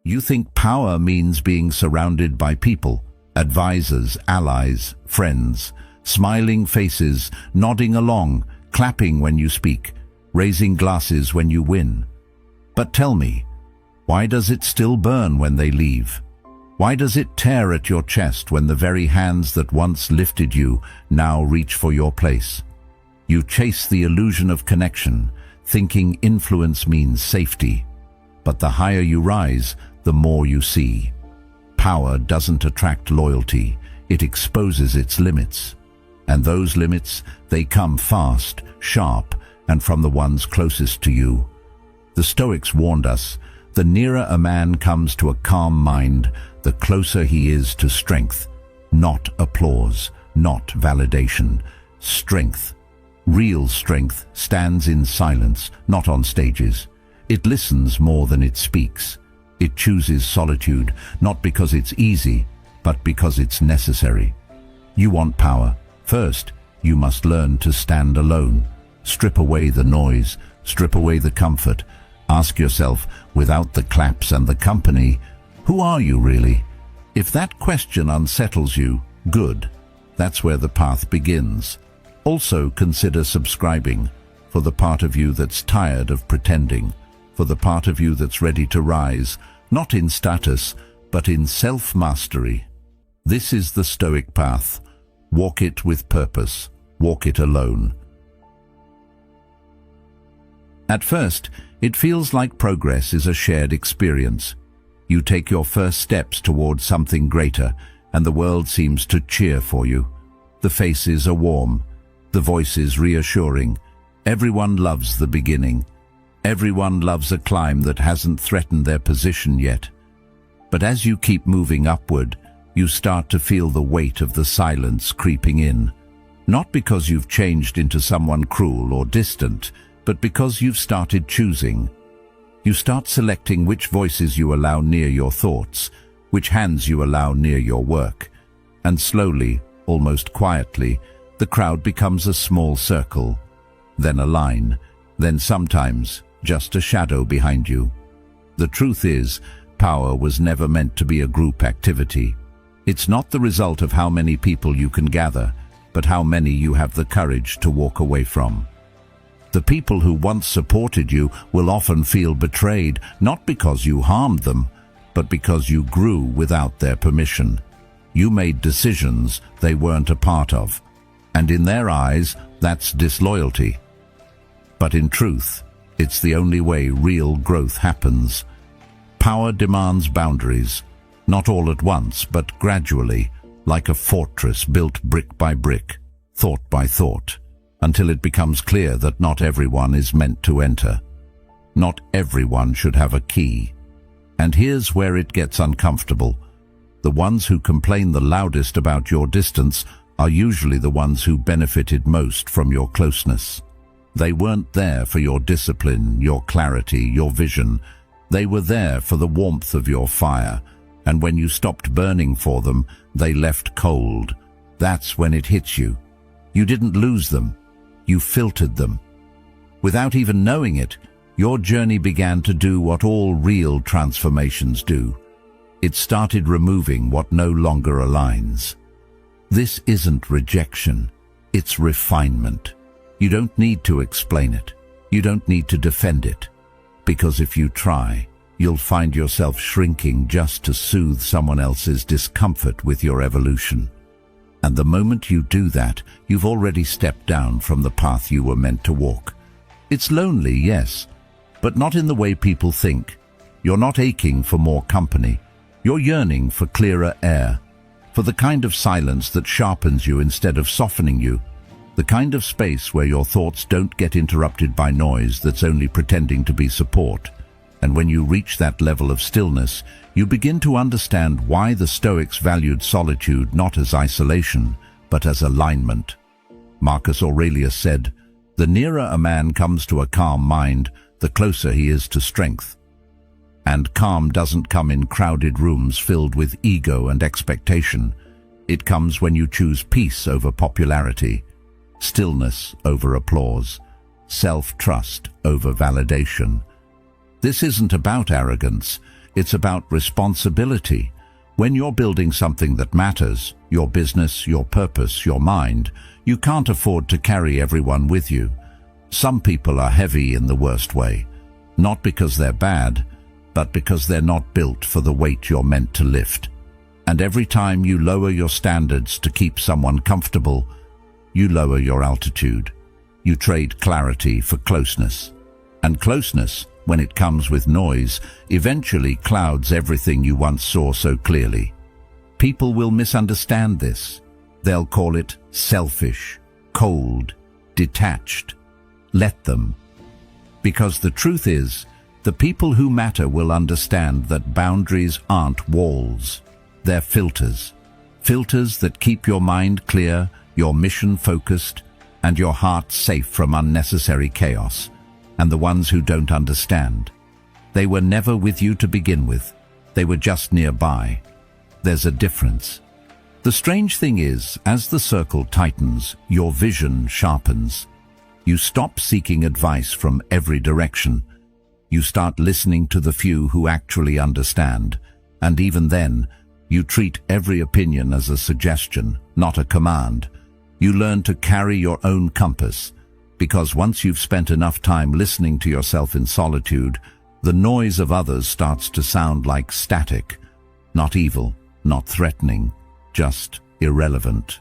You think power means being surrounded by people, advisors, allies, friends, smiling faces, nodding along, clapping when you speak, raising glasses when you win. But tell me, why does it still burn when they leave? Why does it tear at your chest when the very hands that once lifted you now reach for your place? You chase the illusion of connection, thinking influence means safety. But the higher you rise, the more you see. Power doesn't attract loyalty, it exposes its limits. And those limits, they come fast, sharp, and from the ones closest to you. The Stoics warned us, the nearer a man comes to a calm mind, the closer he is to strength. Not applause, not validation. Strength. Real strength stands in silence, not on stages. It listens more than it speaks. It chooses solitude, not because it's easy, but because it's necessary. You want power. First, you must learn to stand alone. Strip away the noise, strip away the comfort. Ask yourself, without the claps and the company, who are you really? If that question unsettles you, good. That's where the path begins. Also consider subscribing, for the part of you that's tired of pretending, for the part of you that's ready to rise, not in status, but in self-mastery. This is the Stoic path. Walk it with purpose. Walk it alone. At first, it feels like progress is a shared experience. You take your first steps towards something greater, and the world seems to cheer for you. The faces are warm, the voices reassuring. Everyone loves the beginning. Everyone loves a climb that hasn't threatened their position yet. But as you keep moving upward, you start to feel the weight of the silence creeping in. Not because you've changed into someone cruel or distant, but because you've started choosing. You start selecting which voices you allow near your thoughts, which hands you allow near your work. And slowly, almost quietly, the crowd becomes a small circle, then a line, then sometimes just a shadow behind you. The truth is, power was never meant to be a group activity. It's not the result of how many people you can gather, but how many you have the courage to walk away from. The people who once supported you will often feel betrayed, not because you harmed them, but because you grew without their permission. You made decisions they weren't a part of, and in their eyes, that's disloyalty. But in truth, it's the only way real growth happens. Power demands boundaries, not all at once, but gradually, like a fortress built brick by brick, thought by thought, until it becomes clear that not everyone is meant to enter. Not everyone should have a key. And here's where it gets uncomfortable. The ones who complain the loudest about your distance are usually the ones who benefited most from your closeness. They weren't there for your discipline, your clarity, your vision. They were there for the warmth of your fire, and when you stopped burning for them, they left cold. That's when it hits you. You didn't lose them. You filtered them. Without even knowing it, your journey began to do what all real transformations do. It started removing what no longer aligns. This isn't rejection, it's refinement. You don't need to explain it. You don't need to defend it. Because if you try, you'll find yourself shrinking just to soothe someone else's discomfort with your evolution. And the moment you do that, you've already stepped down from the path you were meant to walk. It's lonely, yes, but not in the way people think. You're not aching for more company. You're yearning for clearer air, for the kind of silence that sharpens you instead of softening you, the kind of space where your thoughts don't get interrupted by noise that's only pretending to be support. And when you reach that level of stillness, you begin to understand why the Stoics valued solitude not as isolation, but as alignment. Marcus Aurelius said, "The nearer a man comes to a calm mind, the closer he is to strength." And calm doesn't come in crowded rooms filled with ego and expectation. It comes when you choose peace over popularity, stillness over applause, self-trust over validation. This isn't about arrogance. It's about responsibility. When you're building something that matters, your business, your purpose, your mind, you can't afford to carry everyone with you. Some people are heavy in the worst way, not because they're bad, but because they're not built for the weight you're meant to lift. And every time you lower your standards to keep someone comfortable, you lower your altitude. You trade clarity for closeness. And closeness, when it comes with noise, eventually clouds everything you once saw so clearly. People will misunderstand this. They'll call it selfish, cold, detached. Let them. Because the truth is, the people who matter will understand that boundaries aren't walls. They're filters. Filters that keep your mind clear, your mission focused, and your heart safe from unnecessary chaos. And the ones who don't understand, they were never with you to begin with. They were just nearby. There's a difference. The strange thing is, as the circle tightens, your vision sharpens. You stop seeking advice from every direction. You start listening to the few who actually understand. And even then, you treat every opinion as a suggestion, not a command. You learn to carry your own compass. Because once you've spent enough time listening to yourself in solitude, the noise of others starts to sound like static. Not evil, not threatening, just irrelevant.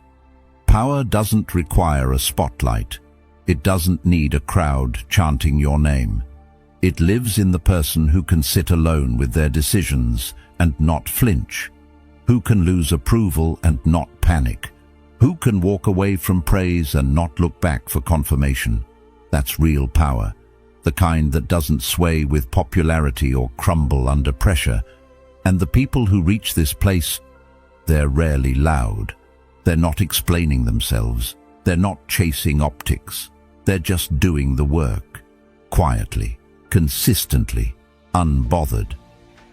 Power doesn't require a spotlight. It doesn't need a crowd chanting your name. It lives in the person who can sit alone with their decisions and not flinch, who can lose approval and not panic, who can walk away from praise and not look back for confirmation. That's real power, the kind that doesn't sway with popularity or crumble under pressure. And the people who reach this place, they're rarely loud. They're not explaining themselves. They're not chasing optics. They're just doing the work, quietly, consistently, unbothered.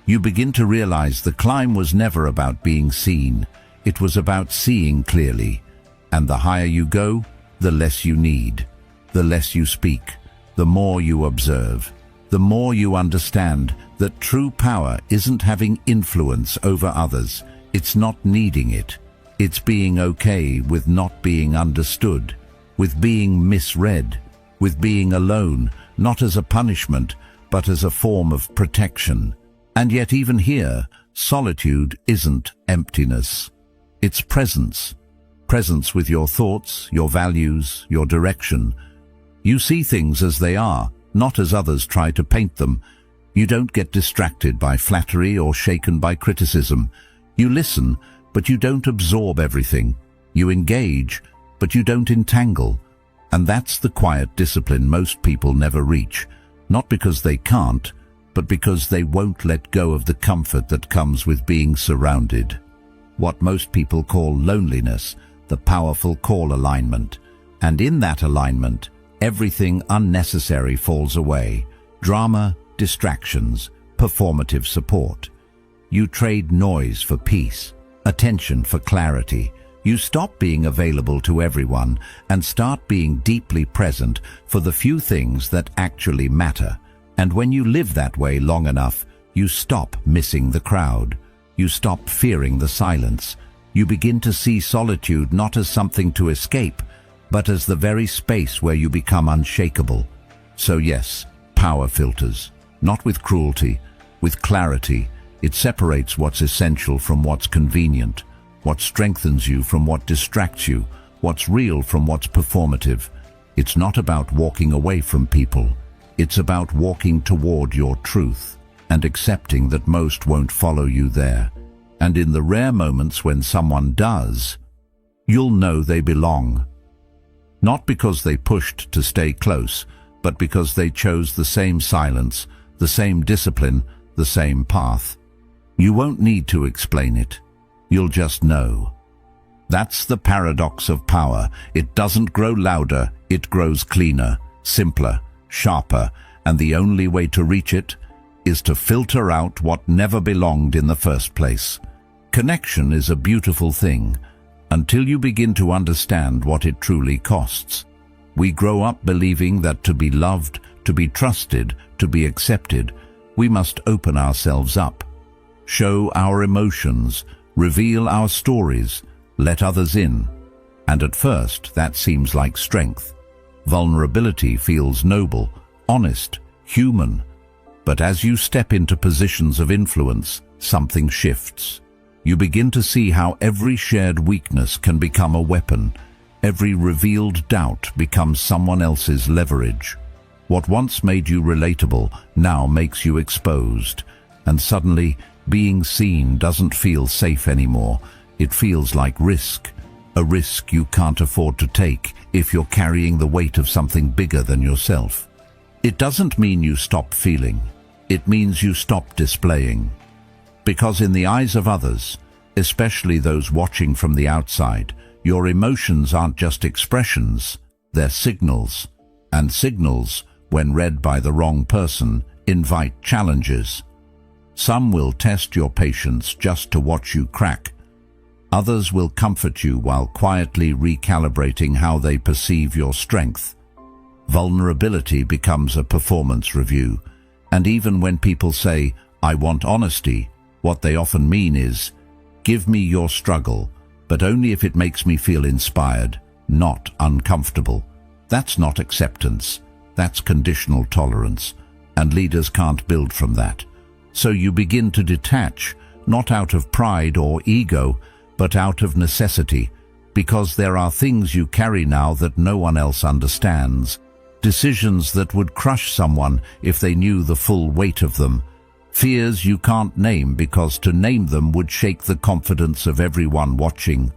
You begin to realize the climb was never about being seen. It was about seeing clearly. And the higher you go, the less you need. The less you speak, the more you observe. The more you understand that true power isn't having influence over others. It's not needing it. It's being okay with not being understood, with being misread, with being alone, not as a punishment, but as a form of protection. And yet even here, solitude isn't emptiness. It's presence. Presence with your thoughts, your values, your direction. You see things as they are, not as others try to paint them. You don't get distracted by flattery or shaken by criticism. You listen, but you don't absorb everything. You engage, but you don't entangle. And that's the quiet discipline most people never reach, not because they can't, but because they won't let go of the comfort that comes with being surrounded. What most people call loneliness, the powerful call alignment. And in that alignment, everything unnecessary falls away. Drama, distractions, performative support. You trade noise for peace, attention for clarity. You stop being available to everyone and start being deeply present for the few things that actually matter. And when you live that way long enough, you stop missing the crowd. You stop fearing the silence. You begin to see solitude not as something to escape, but as the very space where you become unshakable. So yes, power filters, not with cruelty, with clarity. It separates what's essential from what's convenient, what strengthens you from what distracts you, what's real from what's performative. It's not about walking away from people. It's about walking toward your truth and accepting that most won't follow you there. And in the rare moments when someone does, you'll know they belong. Not because they pushed to stay close, but because they chose the same silence, the same discipline, the same path. You won't need to explain it. You'll just know. That's the paradox of power. It doesn't grow louder, it grows cleaner, simpler, sharper, and the only way to reach it is to filter out what never belonged in the first place. Connection is a beautiful thing, until you begin to understand what it truly costs. We grow up believing that to be loved, to be trusted, to be accepted, we must open ourselves up, show our emotions, reveal our stories, let others in. And at first, that seems like strength. Vulnerability feels noble, honest, human. But as you step into positions of influence, something shifts. You begin to see how every shared weakness can become a weapon. Every revealed doubt becomes someone else's leverage. What once made you relatable now makes you exposed. And suddenly, being seen doesn't feel safe anymore. It feels like risk. A risk you can't afford to take if you're carrying the weight of something bigger than yourself. It doesn't mean you stop feeling. It means you stop displaying. Because in the eyes of others, especially those watching from the outside, your emotions aren't just expressions, they're signals. And signals, when read by the wrong person, invite challenges. Some will test your patience just to watch you crack. Others will comfort you while quietly recalibrating how they perceive your strength. Vulnerability becomes a performance review. And even when people say, "I want honesty," what they often mean is, "Give me your struggle, but only if it makes me feel inspired, not uncomfortable." That's not acceptance. That's conditional tolerance. And leaders can't build from that. So you begin to detach, not out of pride or ego, but out of necessity, because there are things you carry now that no one else understands. Decisions that would crush someone if they knew the full weight of them. Fears you can't name because to name them would shake the confidence of everyone watching.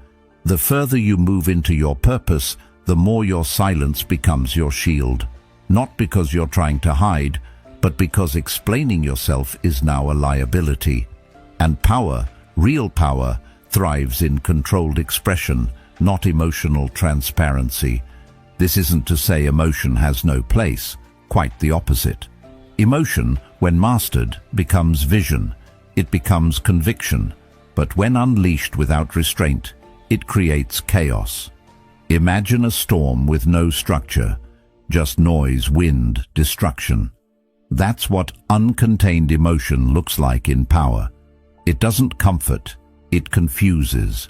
The further you move into your purpose, the more your silence becomes your shield. Not because you're trying to hide, but because explaining yourself is now a liability. And power, real power, thrives in controlled expression, not emotional transparency. This isn't to say emotion has no place, quite the opposite. Emotion, when mastered, becomes vision. It becomes conviction. But when unleashed without restraint, it creates chaos. Imagine a storm with no structure, just noise, wind, destruction. That's what uncontained emotion looks like in power. It doesn't comfort, it confuses.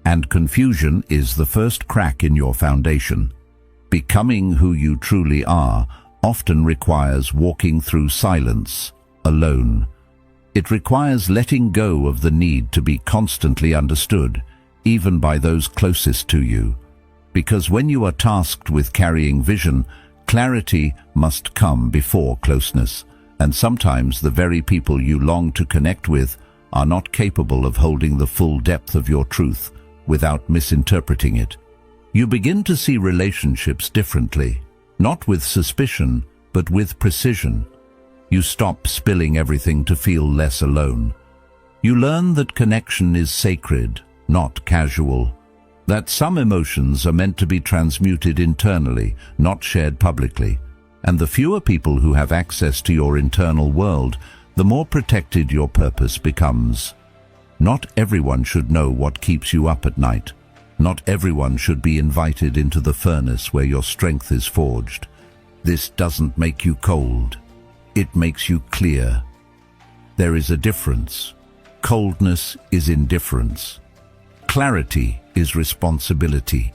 And confusion is the first crack in your foundation. Becoming who you truly are often requires walking through silence, alone. It requires letting go of the need to be constantly understood, even by those closest to you. Because when you are tasked with carrying vision, clarity must come before closeness. And sometimes the very people you long to connect with are not capable of holding the full depth of your truth without misinterpreting it. You begin to see relationships differently, not with suspicion, but with precision. You stop spilling everything to feel less alone. You learn that connection is sacred, not casual. That some emotions are meant to be transmuted internally, not shared publicly. And the fewer people who have access to your internal world, the more protected your purpose becomes. Not everyone should know what keeps you up at night. Not everyone should be invited into the furnace where your strength is forged. This doesn't make you cold. It makes you clear. There is a difference. Coldness is indifference. Clarity is responsibility.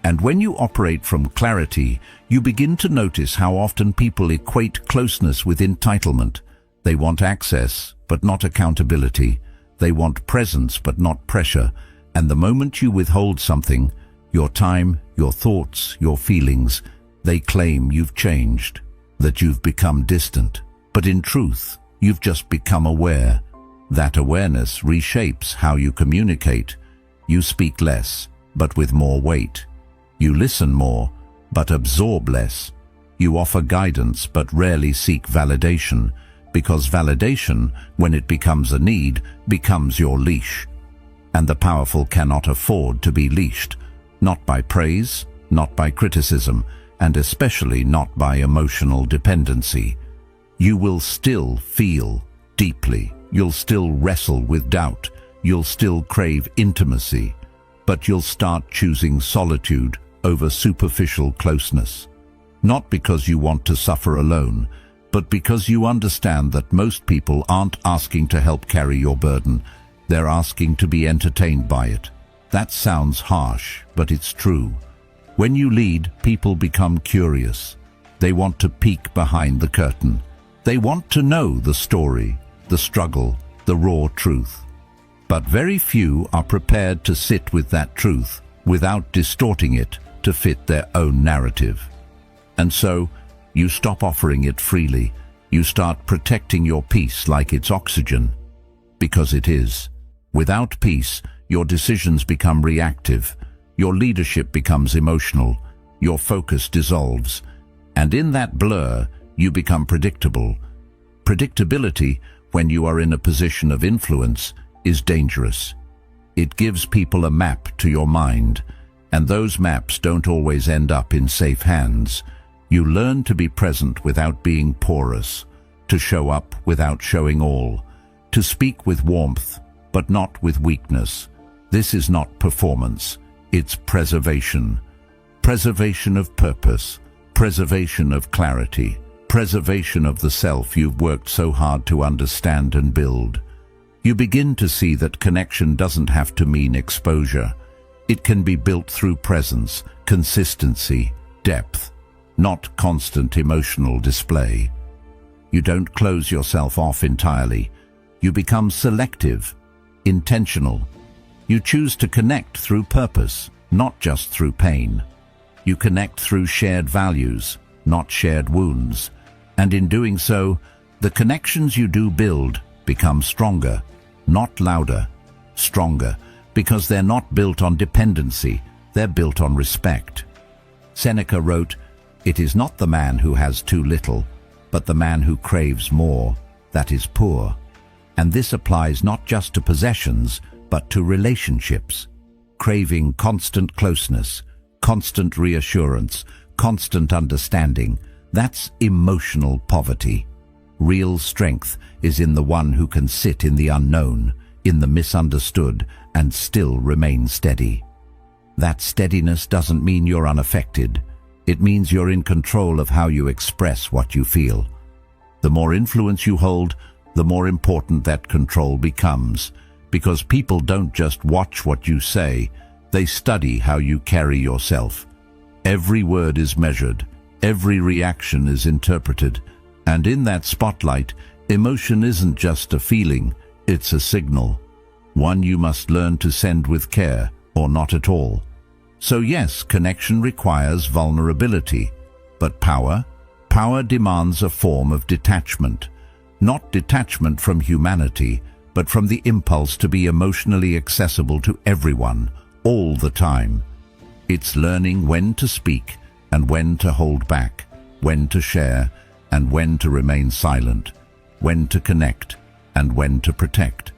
And when you operate from clarity, you begin to notice how often people equate closeness with entitlement. They want access, but not accountability. They want presence, but not pressure. And the moment you withhold something, your time, your thoughts, your feelings, they claim you've changed, that you've become distant. But in truth, you've just become aware. That awareness reshapes how you communicate. You speak less, but with more weight. You listen more, but absorb less. You offer guidance, but rarely seek validation, because validation, when it becomes a need, becomes your leash. And the powerful cannot afford to be leashed, not by praise, not by criticism, and especially not by emotional dependency. You will still feel deeply. You'll still wrestle with doubt. You'll still crave intimacy. But you'll start choosing solitude over superficial closeness. Not because you want to suffer alone, but because you understand that most people aren't asking to help carry your burden, they're asking to be entertained by it. That sounds harsh, but it's true. When you lead, people become curious. They want to peek behind the curtain. They want to know the story, the struggle, the raw truth. But very few are prepared to sit with that truth without distorting it to fit their own narrative. And so, you stop offering it freely. You start protecting your peace like it's oxygen. Because it is. Without peace, your decisions become reactive. Your leadership becomes emotional. Your focus dissolves. And in that blur, you become predictable. Predictability, when you are in a position of influence, is dangerous. It gives people a map to your mind, and those maps don't always end up in safe hands. You learn to be present without being porous, to show up without showing all, to speak with warmth, but not with weakness. This is not performance, it's preservation. Preservation of purpose, preservation of clarity, preservation of the self you've worked so hard to understand and build. You begin to see that connection doesn't have to mean exposure. It can be built through presence, consistency, depth, not constant emotional display. You don't close yourself off entirely. You become selective, intentional. You choose to connect through purpose, not just through pain. You connect through shared values, not shared wounds. And in doing so, the connections you do build become stronger, not louder, stronger, because they're not built on dependency, they're built on respect. Seneca wrote, "It is not the man who has too little, but the man who craves more, that is poor." And this applies not just to possessions, but to relationships. Craving constant closeness, constant reassurance, constant understanding, that's emotional poverty. Real strength is in the one who can sit in the unknown, in the misunderstood, and still remain steady. That steadiness doesn't mean you're unaffected. It means you're in control of how you express what you feel. The more influence you hold, the more important that control becomes, because people don't just watch what you say, they study how you carry yourself. Every word is measured, every reaction is interpreted, and in that spotlight, emotion isn't just a feeling, it's a signal. One you must learn to send with care, or not at all. So yes, connection requires vulnerability, but power demands a form of detachment. Not detachment from humanity, but from the impulse to be emotionally accessible to everyone, all the time. It's learning when to speak and when to hold back, when to share and when to remain silent, when to connect and when to protect.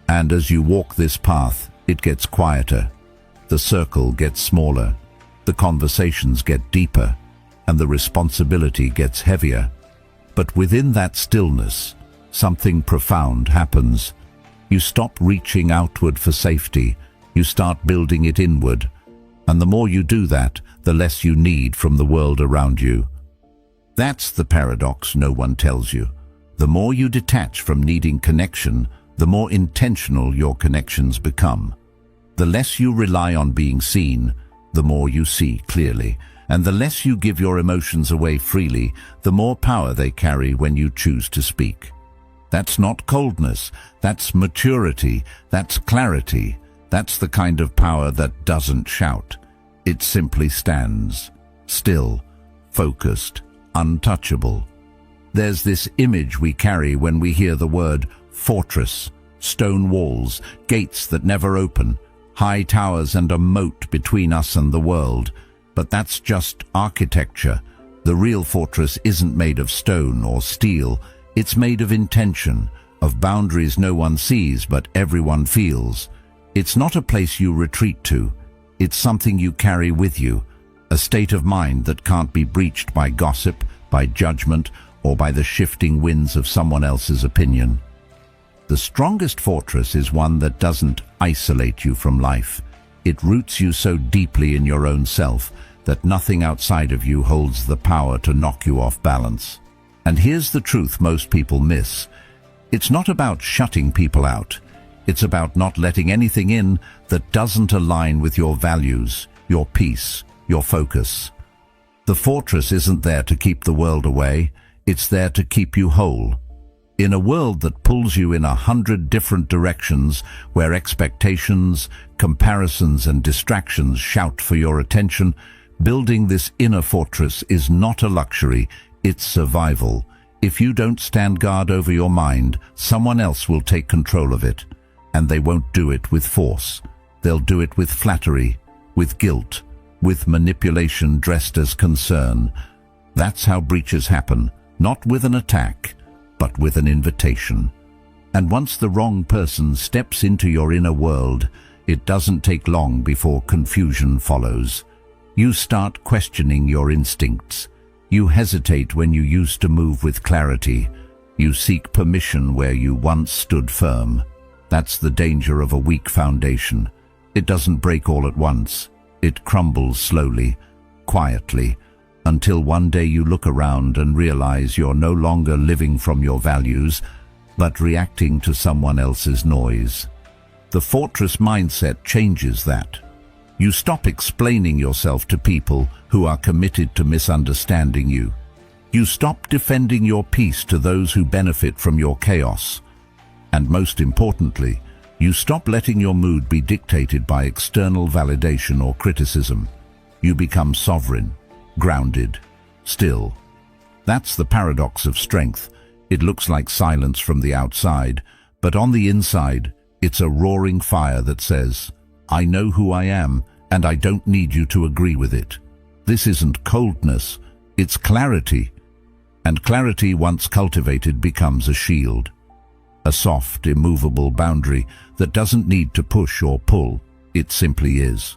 And as you walk this path, it gets quieter. The circle gets smaller, the conversations get deeper, and the responsibility gets heavier. But within that stillness, something profound happens. You stop reaching outward for safety, you start building it inward. And the more you do that, the less you need from the world around you. That's the paradox no one tells you. The more you detach from needing connection, the more intentional your connections become. The less you rely on being seen, the more you see clearly. And the less you give your emotions away freely, the more power they carry when you choose to speak. That's not coldness, that's maturity, that's clarity. That's the kind of power that doesn't shout. It simply stands, still, focused, untouchable. There's this image we carry when we hear the word fortress, stone walls, gates that never open, high towers and a moat between us and the world. But that's just architecture. The real fortress isn't made of stone or steel. It's made of intention, of boundaries no one sees but everyone feels. It's not a place you retreat to. It's something you carry with you, a state of mind that can't be breached by gossip, by judgment, or by the shifting winds of someone else's opinion. The strongest fortress is one that doesn't isolate you from life. It roots you so deeply in your own self that nothing outside of you holds the power to knock you off balance. And here's the truth most people miss. It's not about shutting people out. It's about not letting anything in that doesn't align with your values, your peace, your focus. The fortress isn't there to keep the world away. It's there to keep you whole. In a world that pulls you in 100 different directions, where expectations, comparisons, and distractions shout for your attention, building this inner fortress is not a luxury, it's survival. If you don't stand guard over your mind, someone else will take control of it. And they won't do it with force. They'll do it with flattery, with guilt, with manipulation dressed as concern. That's how breaches happen, not with an attack, but with an invitation. And once the wrong person steps into your inner world, it doesn't take long before confusion follows. You start questioning your instincts. You hesitate when you used to move with clarity. You seek permission where you once stood firm. That's the danger of a weak foundation. It doesn't break all at once. It crumbles slowly, quietly, until one day you look around and realize you're no longer living from your values, but reacting to someone else's noise. The fortress mindset changes that. You stop explaining yourself to people who are committed to misunderstanding you. You stop defending your peace to those who benefit from your chaos. And most importantly, you stop letting your mood be dictated by external validation or criticism. You become sovereign, grounded, still. That's the paradox of strength. It looks like silence from the outside, but on the inside, it's a roaring fire that says, I know who I am, and I don't need you to agree with it. This isn't coldness, it's clarity. And clarity, once cultivated, becomes a shield. A soft, immovable boundary that doesn't need to push or pull, it simply is.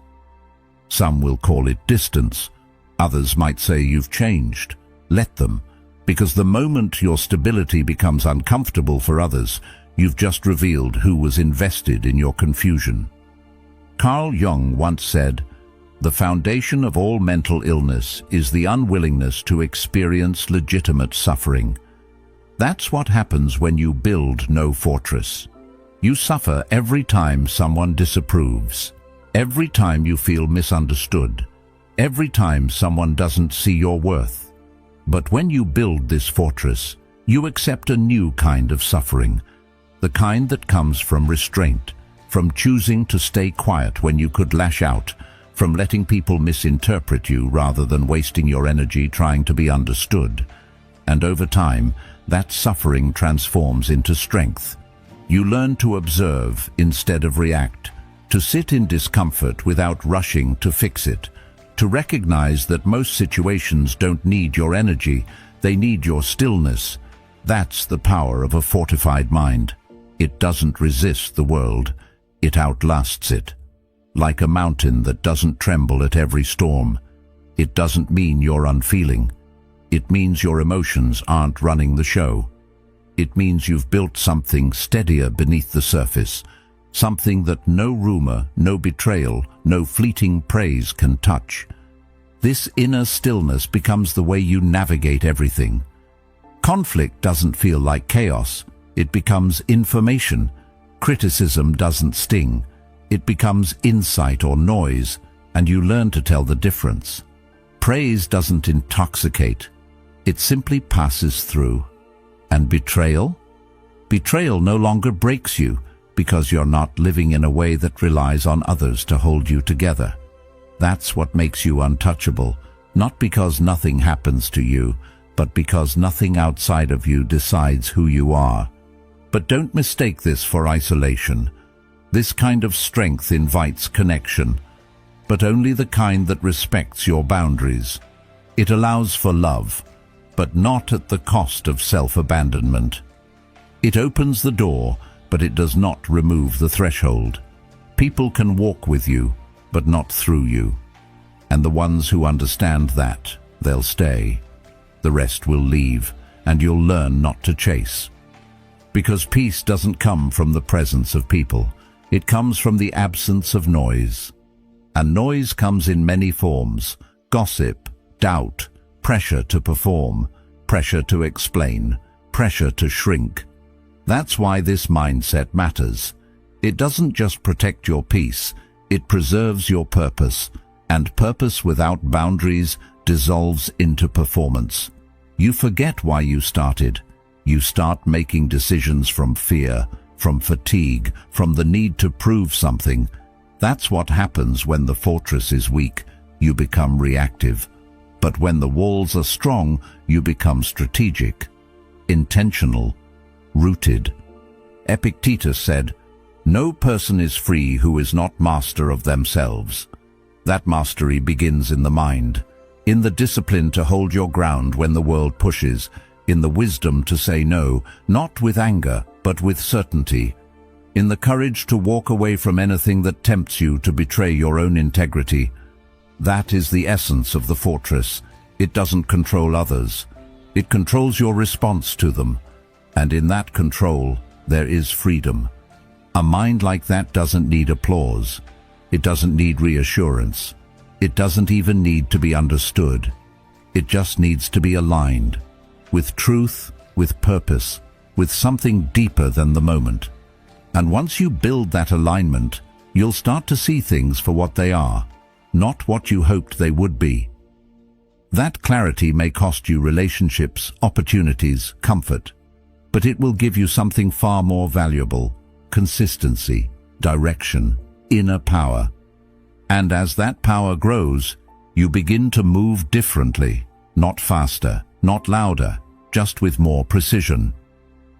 Some will call it distance. Others might say you've changed. Let them, because the moment your stability becomes uncomfortable for others, you've just revealed who was invested in your confusion. Carl Jung once said, "The foundation of all mental illness is the unwillingness to experience legitimate suffering." That's what happens when you build no fortress. You suffer every time someone disapproves, every time you feel misunderstood, every time someone doesn't see your worth. But when you build this fortress, you accept a new kind of suffering, the kind that comes from restraint, from choosing to stay quiet when you could lash out, from letting people misinterpret you rather than wasting your energy trying to be understood. And over time, that suffering transforms into strength. You learn to observe instead of react, to sit in discomfort without rushing to fix it, to recognize that most situations don't need your energy, they need your stillness. That's the power of a fortified mind. It doesn't resist the world, it outlasts it. Like a mountain that doesn't tremble at every storm. It doesn't mean you're unfeeling. It means your emotions aren't running the show. It means you've built something steadier beneath the surface, something that no rumor, no betrayal, no fleeting praise can touch. This inner stillness becomes the way you navigate everything. Conflict doesn't feel like chaos. It becomes information. Criticism doesn't sting. It becomes insight or noise, and you learn to tell the difference. Praise doesn't intoxicate. It simply passes through. And betrayal? Betrayal no longer breaks you because you're not living in a way that relies on others to hold you together. That's what makes you untouchable, not because nothing happens to you, but because nothing outside of you decides who you are. But don't mistake this for isolation. This kind of strength invites connection, but only the kind that respects your boundaries. It allows for love, but not at the cost of self-abandonment. It opens the door, but it does not remove the threshold. People can walk with you, but not through you. And the ones who understand that, they'll stay. The rest will leave, and you'll learn not to chase. Because peace doesn't come from the presence of people. It comes from the absence of noise. And noise comes in many forms: gossip, doubt, pressure to perform. pressure to explain, pressure to shrink. That's why this mindset matters. It doesn't just protect your peace, it preserves your purpose, and purpose without boundaries dissolves into performance. You forget why you started. You start making decisions from fear, from fatigue, from the need to prove something. That's what happens when the fortress is weak. You become reactive. But when the walls are strong, you become strategic, intentional, rooted. Epictetus said, "No person is free who is not master of themselves." That mastery begins in the mind, in the discipline to hold your ground when the world pushes, in the wisdom to say no, not with anger, but with certainty, in the courage to walk away from anything that tempts you to betray your own integrity. That is the essence of the fortress. It doesn't control others. It controls your response to them. And in that control, there is freedom. A mind like that doesn't need applause. It doesn't need reassurance. It doesn't even need to be understood. It just needs to be aligned with truth, with purpose, with something deeper than the moment. And once you build that alignment, you'll start to see things for what they are, not what you hoped they would be. That clarity may cost you relationships, opportunities, comfort, but it will give you something far more valuable: consistency, direction, inner power. And as that power grows, you begin to move differently, not faster, not louder, just with more precision.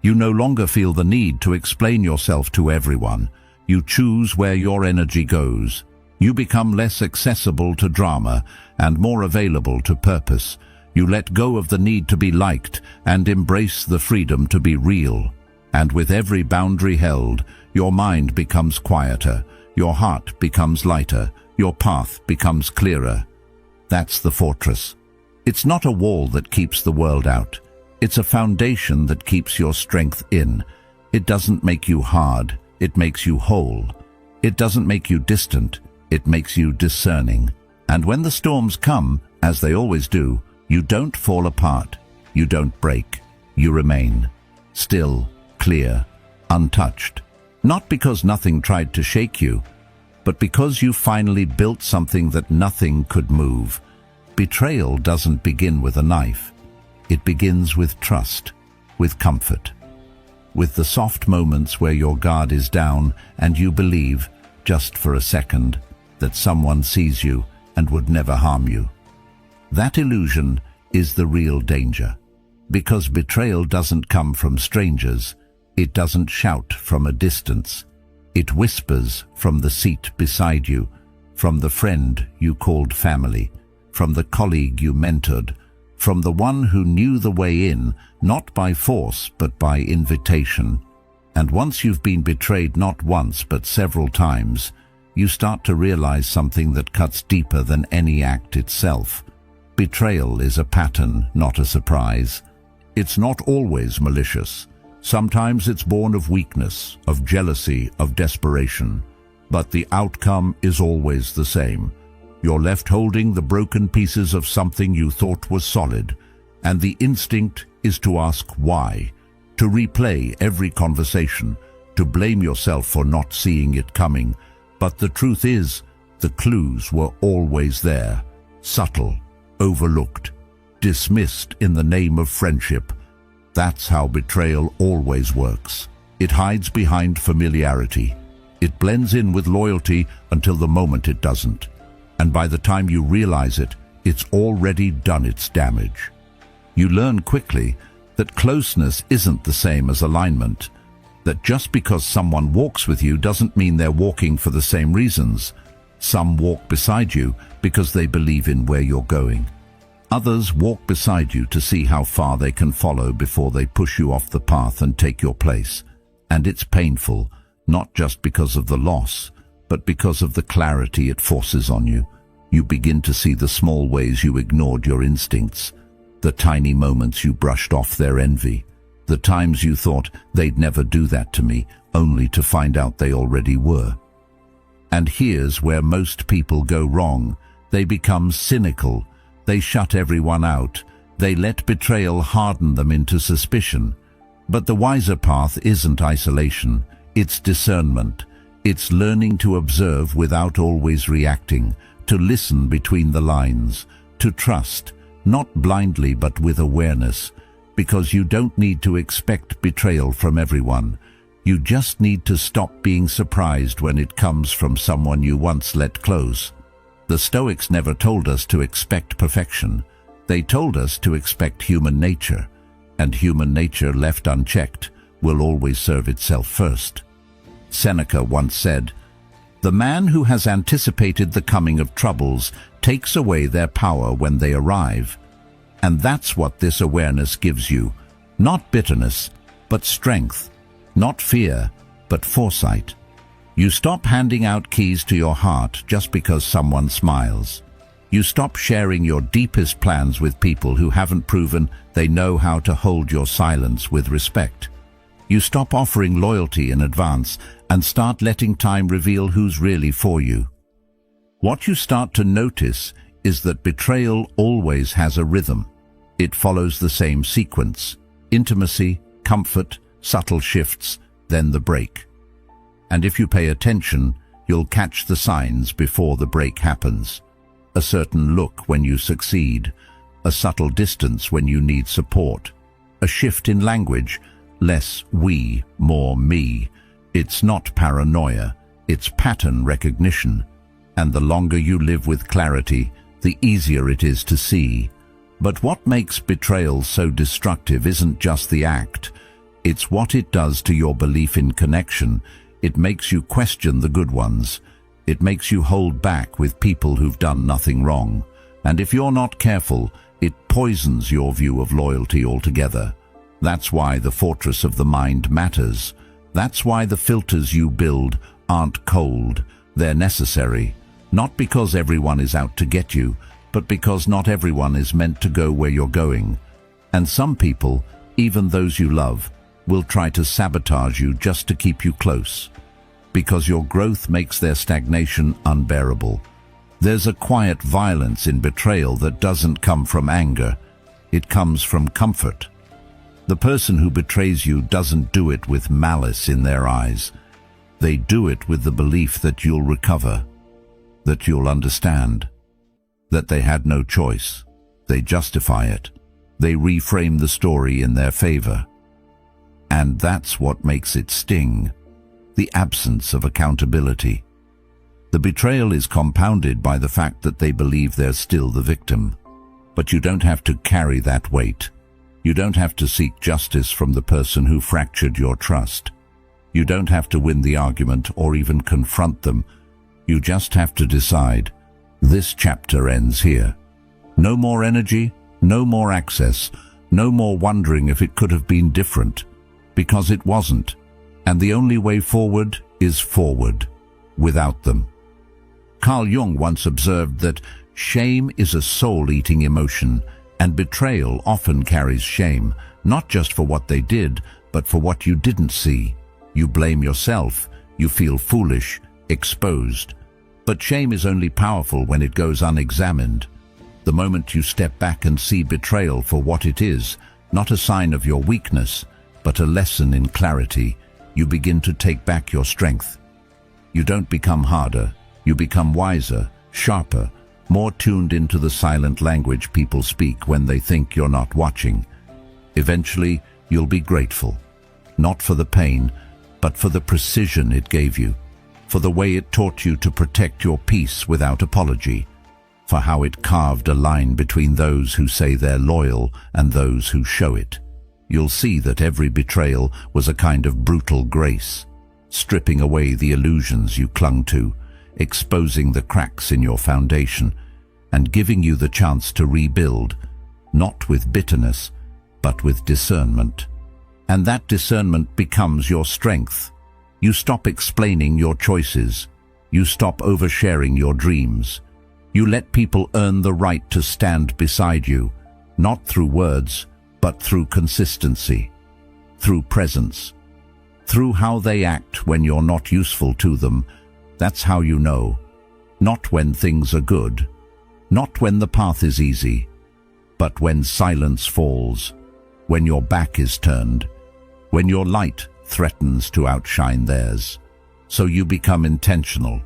You no longer feel the need to explain yourself to everyone. You choose where your energy goes. You become less accessible to drama and more available to purpose. You let go of the need to be liked and embrace the freedom to be real. And with every boundary held, your mind becomes quieter, your heart becomes lighter, your path becomes clearer. That's the fortress. It's not a wall that keeps the world out. It's a foundation that keeps your strength in. It doesn't make you hard, it makes you whole. It doesn't make you distant, it makes you discerning. And when the storms come, as they always do, you don't fall apart, you don't break, you remain. Still, clear, untouched. Not because nothing tried to shake you, but because you finally built something that nothing could move. Betrayal doesn't begin with a knife. It begins with trust, with comfort, with the soft moments where your guard is down and you believe, just for a second, that someone sees you and would never harm you. That illusion is the real danger, because betrayal doesn't come from strangers. It doesn't shout from a distance. It whispers from the seat beside you, from the friend you called family, from the colleague you mentored, from the one who knew the way in, not by force but by invitation. And once you've been betrayed not once but several times, you start to realize something that cuts deeper than any act itself. Betrayal is a pattern, not a surprise. It's not always malicious. Sometimes it's born of weakness, of jealousy, of desperation. But the outcome is always the same. You're left holding the broken pieces of something you thought was solid, and the instinct is to ask why, to replay every conversation, to blame yourself for not seeing it coming. But the truth is, the clues were always there, subtle, overlooked, dismissed in the name of friendship. That's how betrayal always works. It hides behind familiarity. It blends in with loyalty until the moment it doesn't. And by the time you realize it, it's already done its damage. You learn quickly that closeness isn't the same as alignment, that just because someone walks with you doesn't mean they're walking for the same reasons. Some walk beside you because they believe in where you're going. Others walk beside you to see how far they can follow before they push you off the path and take your place. And it's painful, not just because of the loss, but because of the clarity it forces on you. You begin to see the small ways you ignored your instincts, the tiny moments you brushed off their envy, the times you thought they'd never do that to me, only to find out they already were. And here's where most people go wrong. They become cynical. They shut everyone out. They let betrayal harden them into suspicion. But the wiser path isn't isolation, it's discernment. It's learning to observe without always reacting, to listen between the lines, to trust, not blindly but with awareness, because you don't need to expect betrayal from everyone. You just need to stop being surprised when it comes from someone you once let close. The Stoics never told us to expect perfection. They told us to expect human nature, and human nature left unchecked will always serve itself first. Seneca once said, "The man who has anticipated the coming of troubles takes away their power when they arrive." And that's what this awareness gives you. Not bitterness, but strength. Not fear, but foresight. You stop handing out keys to your heart just because someone smiles. You stop sharing your deepest plans with people who haven't proven they know how to hold your silence with respect. You stop offering loyalty in advance and start letting time reveal who's really for you. What you start to notice is that betrayal always has a rhythm. It follows the same sequence: intimacy, comfort, subtle shifts, then the break. And if you pay attention, you'll catch the signs before the break happens. A certain look when you succeed, a subtle distance when you need support, a shift in language, less we, more me. It's not paranoia, it's pattern recognition. And the longer you live with clarity, the easier it is to see. But what makes betrayal so destructive isn't just the act. It's what it does to your belief in connection. It makes you question the good ones. It makes you hold back with people who've done nothing wrong. And if you're not careful, it poisons your view of loyalty altogether. That's why the fortress of the mind matters. That's why the filters you build aren't cold. They're necessary. Not because everyone is out to get you, but because not everyone is meant to go where you're going. And some people, even those you love, will try to sabotage you just to keep you close. Because your growth makes their stagnation unbearable. There's a quiet violence in betrayal that doesn't come from anger. It comes from comfort. The person who betrays you doesn't do it with malice in their eyes. They do it with the belief that you'll recover, that you'll understand, that they had no choice. They justify it. They reframe the story in their favor. And that's what makes it sting, the absence of accountability. The betrayal is compounded by the fact that they believe they're still the victim. But you don't have to carry that weight. You don't have to seek justice from the person who fractured your trust. You don't have to win the argument or even confront them. You just have to decide, this chapter ends here. No more energy, no more access, no more wondering if it could have been different, because it wasn't. And the only way forward is forward, without them. Carl Jung once observed that shame is a soul-eating emotion, and betrayal often carries shame, not just for what they did, but for what you didn't see. You blame yourself, you feel foolish, exposed. But shame is only powerful when it goes unexamined. The moment you step back and see betrayal for what it is, not a sign of your weakness, but a lesson in clarity, you begin to take back your strength. You don't become harder, you become wiser, sharper, more tuned into the silent language people speak when they think you're not watching. Eventually, you'll be grateful, not for the pain, but for the precision it gave you, for the way it taught you to protect your peace without apology, for how it carved a line between those who say they're loyal and those who show it. You'll see that every betrayal was a kind of brutal grace, stripping away the illusions you clung to, exposing the cracks in your foundation, and giving you the chance to rebuild, not with bitterness, but with discernment. And that discernment becomes your strength. You stop explaining your choices. You stop oversharing your dreams. You let people earn the right to stand beside you, not through words, but through consistency, through presence, through how they act when you're not useful to them. That's how you know. Not when things are good, not when the path is easy, but when silence falls, when your back is turned, when your light threatens to outshine theirs. So you become intentional.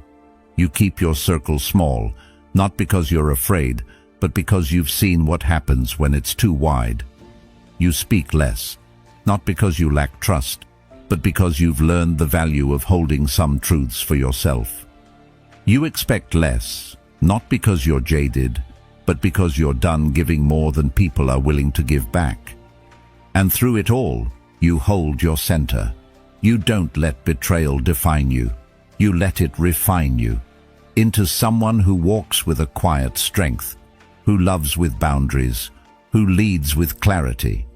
You keep your circle small, not because you're afraid, but because you've seen what happens when it's too wide. You speak less, not because you lack trust, but because you've learned the value of holding some truths for yourself. You expect less, not because you're jaded, but because you're done giving more than people are willing to give back. And through it all, you hold your center. You don't let betrayal define you. You let it refine you into someone who walks with a quiet strength, who loves with boundaries, who leads with clarity,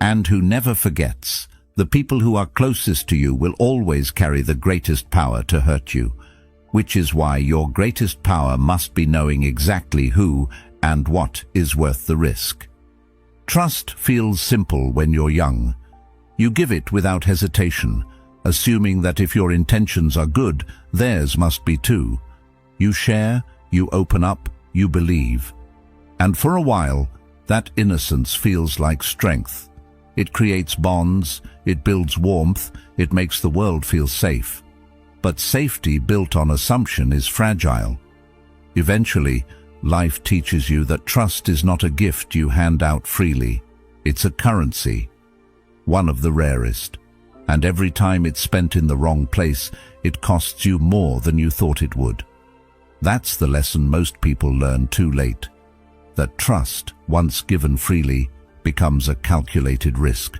and who never forgets. The people who are closest to you will always carry the greatest power to hurt you, which is why your greatest power must be knowing exactly who and what is worth the risk. Trust feels simple when you're young. You give it without hesitation, assuming that if your intentions are good, theirs must be too. You share, you open up, you believe. And for a while, that innocence feels like strength. It creates bonds, it builds warmth, it makes the world feel safe. But safety built on assumption is fragile. Eventually, life teaches you that trust is not a gift you hand out freely. It's a currency, one of the rarest. And every time it's spent in the wrong place, it costs you more than you thought it would. That's the lesson most people learn too late. That trust, once given freely, becomes a calculated risk.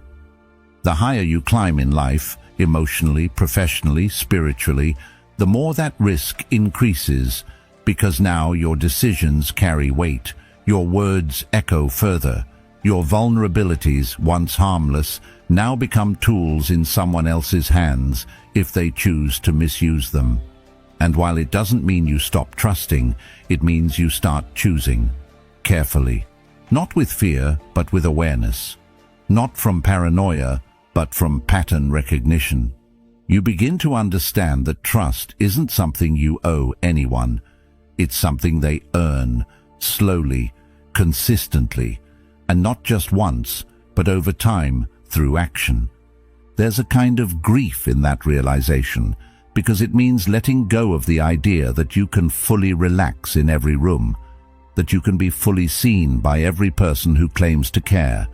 The higher you climb in life, emotionally, professionally, spiritually, the more that risk increases, because now your decisions carry weight, your words echo further, your vulnerabilities, once harmless, now become tools in someone else's hands if they choose to misuse them. And while it doesn't mean you stop trusting, it means you start choosing carefully, not with fear, but with awareness, not from paranoia, but from pattern recognition. You begin to understand that trust isn't something you owe anyone. It's something they earn, slowly, consistently, and not just once, but over time, through action. There's a kind of grief in that realization, because it means letting go of the idea that you can fully relax in every room, that you can be fully seen by every person who claims to care.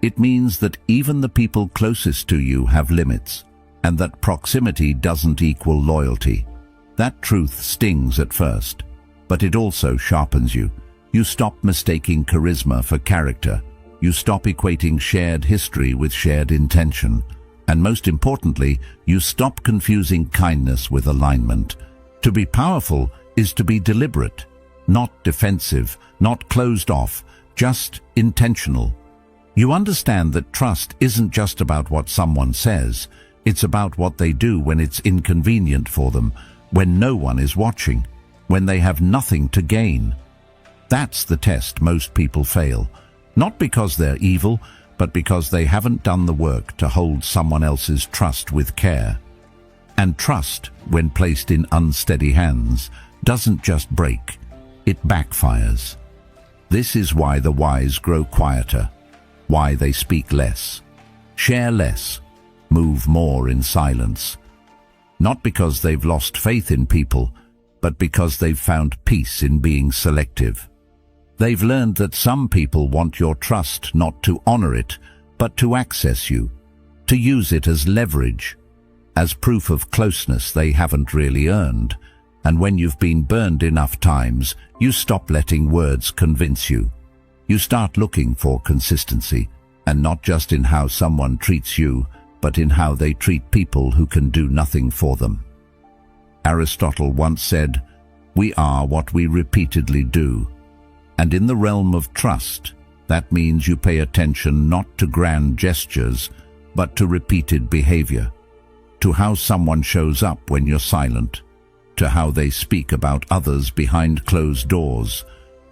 It means that even the people closest to you have limits, and that proximity doesn't equal loyalty. That truth stings at first, but it also sharpens you. You stop mistaking charisma for character. You stop equating shared history with shared intention. And most importantly, you stop confusing kindness with alignment. To be powerful is to be deliberate, not defensive, not closed off, just intentional. You understand that trust isn't just about what someone says, it's about what they do when it's inconvenient for them, when no one is watching, when they have nothing to gain. That's the test most people fail, not because they're evil, but because they haven't done the work to hold someone else's trust with care. And trust, when placed in unsteady hands, doesn't just break, it backfires. This is why the wise grow quieter, why they speak less, share less, move more in silence. Not because they've lost faith in people, but because they've found peace in being selective. They've learned that some people want your trust not to honor it, but to access you, to use it as leverage, as proof of closeness they haven't really earned. And when you've been burned enough times, you stop letting words convince you. You start looking for consistency, and not just in how someone treats you, but in how they treat people who can do nothing for them. Aristotle once said, "We are what we repeatedly do." And in the realm of trust, that means you pay attention not to grand gestures, but to repeated behavior, to how someone shows up when you're silent, to how they speak about others behind closed doors,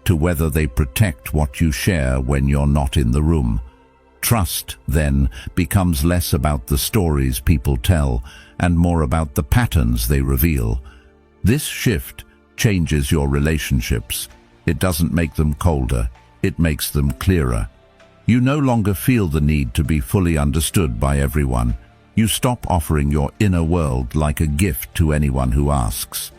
to whether they protect what you share when you're not in the room. Trust, then, becomes less about the stories people tell and more about the patterns they reveal. This shift changes your relationships. It doesn't make them colder, it makes them clearer. You no longer feel the need to be fully understood by everyone. You stop offering your inner world like a gift to anyone who asks.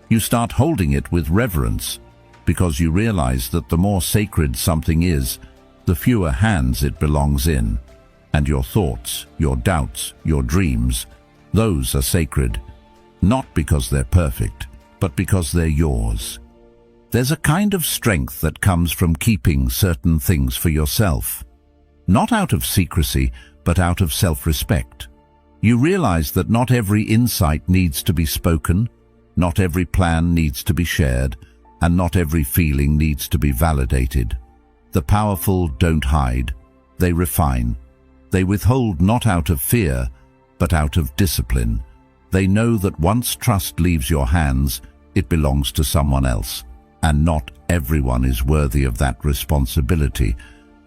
You start holding it with reverence, because you realize that the more sacred something is, the fewer hands it belongs in. And your thoughts, your doubts, your dreams, those are sacred, not because they're perfect, but because they're yours. There's a kind of strength that comes from keeping certain things for yourself, not out of secrecy, but out of self-respect. You realize that not every insight needs to be spoken, not every plan needs to be shared, and not every feeling needs to be validated. The powerful don't hide, they refine. They withhold not out of fear, but out of discipline. They know that once trust leaves your hands, it belongs to someone else, and not everyone is worthy of that responsibility.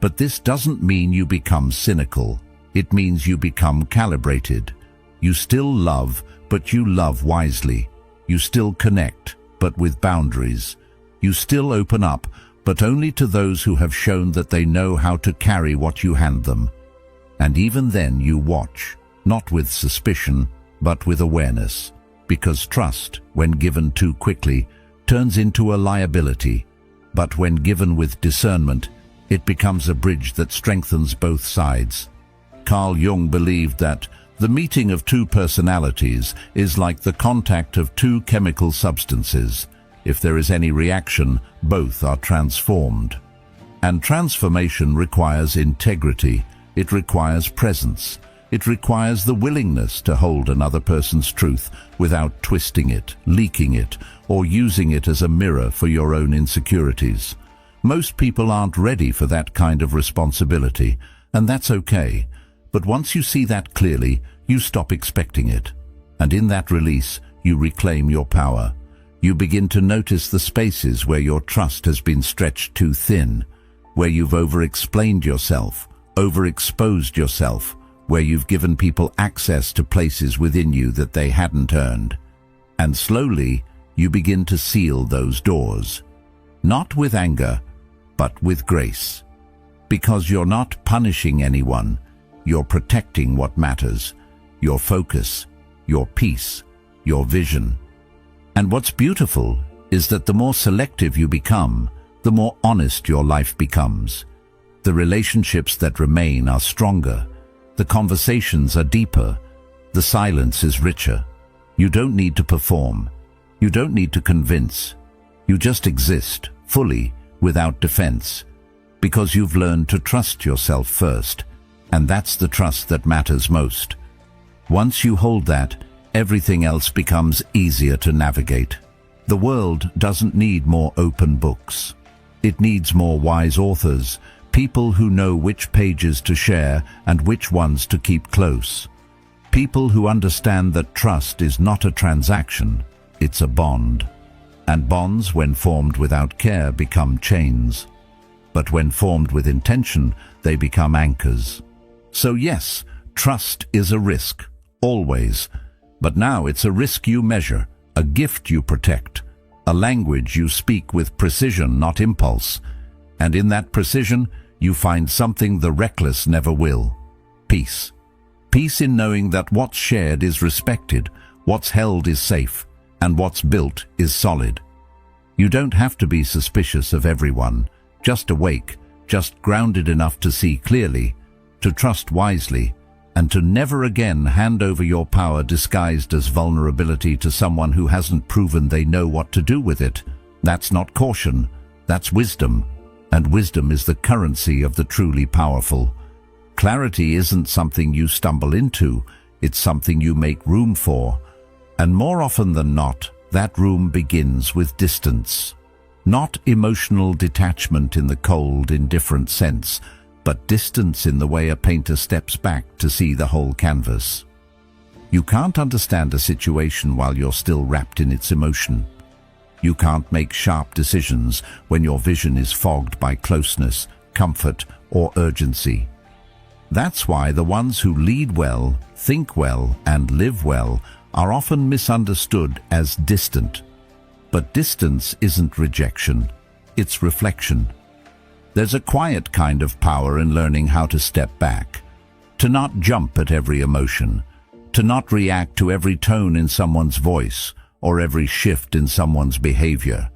But this doesn't mean you become cynical. It means you become calibrated. You still love, but you love wisely. You still connect, but with boundaries. You still open up, but only to those who have shown that they know how to carry what you hand them. And even then you watch, not with suspicion, but with awareness, because trust, when given too quickly, turns into a liability, but when given with discernment, it becomes a bridge that strengthens both sides. Carl Jung believed that the meeting of two personalities is like the contact of two chemical substances. If there is any reaction, both are transformed. And transformation requires integrity. It requires presence. It requires the willingness to hold another person's truth without twisting it, leaking it, or using it as a mirror for your own insecurities. Most people aren't ready for that kind of responsibility, and that's okay. But once you see that clearly, you stop expecting it. And in that release, you reclaim your power. You begin to notice the spaces where your trust has been stretched too thin, where you've over-explained yourself, overexposed yourself, where you've given people access to places within you that they hadn't earned. And slowly, you begin to seal those doors. Not with anger, but with grace. Because you're not punishing anyone, you're protecting what matters, your focus, your peace, your vision. And what's beautiful is that the more selective you become, the more honest your life becomes. The relationships that remain are stronger. The conversations are deeper. The silence is richer. You don't need to perform. You don't need to convince. You just exist, fully, without defense. Because you've learned to trust yourself first. And that's the trust that matters most. Once you hold that, everything else becomes easier to navigate. The world doesn't need more open books. It needs more wise authors, people who know which pages to share and which ones to keep close. People who understand that trust is not a transaction, it's a bond. And bonds, when formed without care, become chains. But when formed with intention, they become anchors. So yes, trust is a risk, always. But now it's a risk you measure, a gift you protect, a language you speak with precision, not impulse. And in that precision, you find something the reckless never will: peace. Peace in knowing that what's shared is respected, what's held is safe, and what's built is solid. You don't have to be suspicious of everyone, just awake, just grounded enough to see clearly, to trust wisely, and to never again hand over your power disguised as vulnerability to someone who hasn't proven they know what to do with it. That's not caution, that's wisdom. And wisdom is the currency of the truly powerful. Clarity isn't something you stumble into, it's something you make room for. And more often than not, that room begins with distance. Not emotional detachment in the cold, indifferent sense, but distance in the way a painter steps back to see the whole canvas. You can't understand a situation while you're still wrapped in its emotion. You can't make sharp decisions when your vision is fogged by closeness, comfort, or urgency. That's why the ones who lead well, think well, and live well are often misunderstood as distant. But distance isn't rejection, it's reflection. There's a quiet kind of power in learning how to step back, to not jump at every emotion, to not react to every tone in someone's voice or every shift in someone's behavior.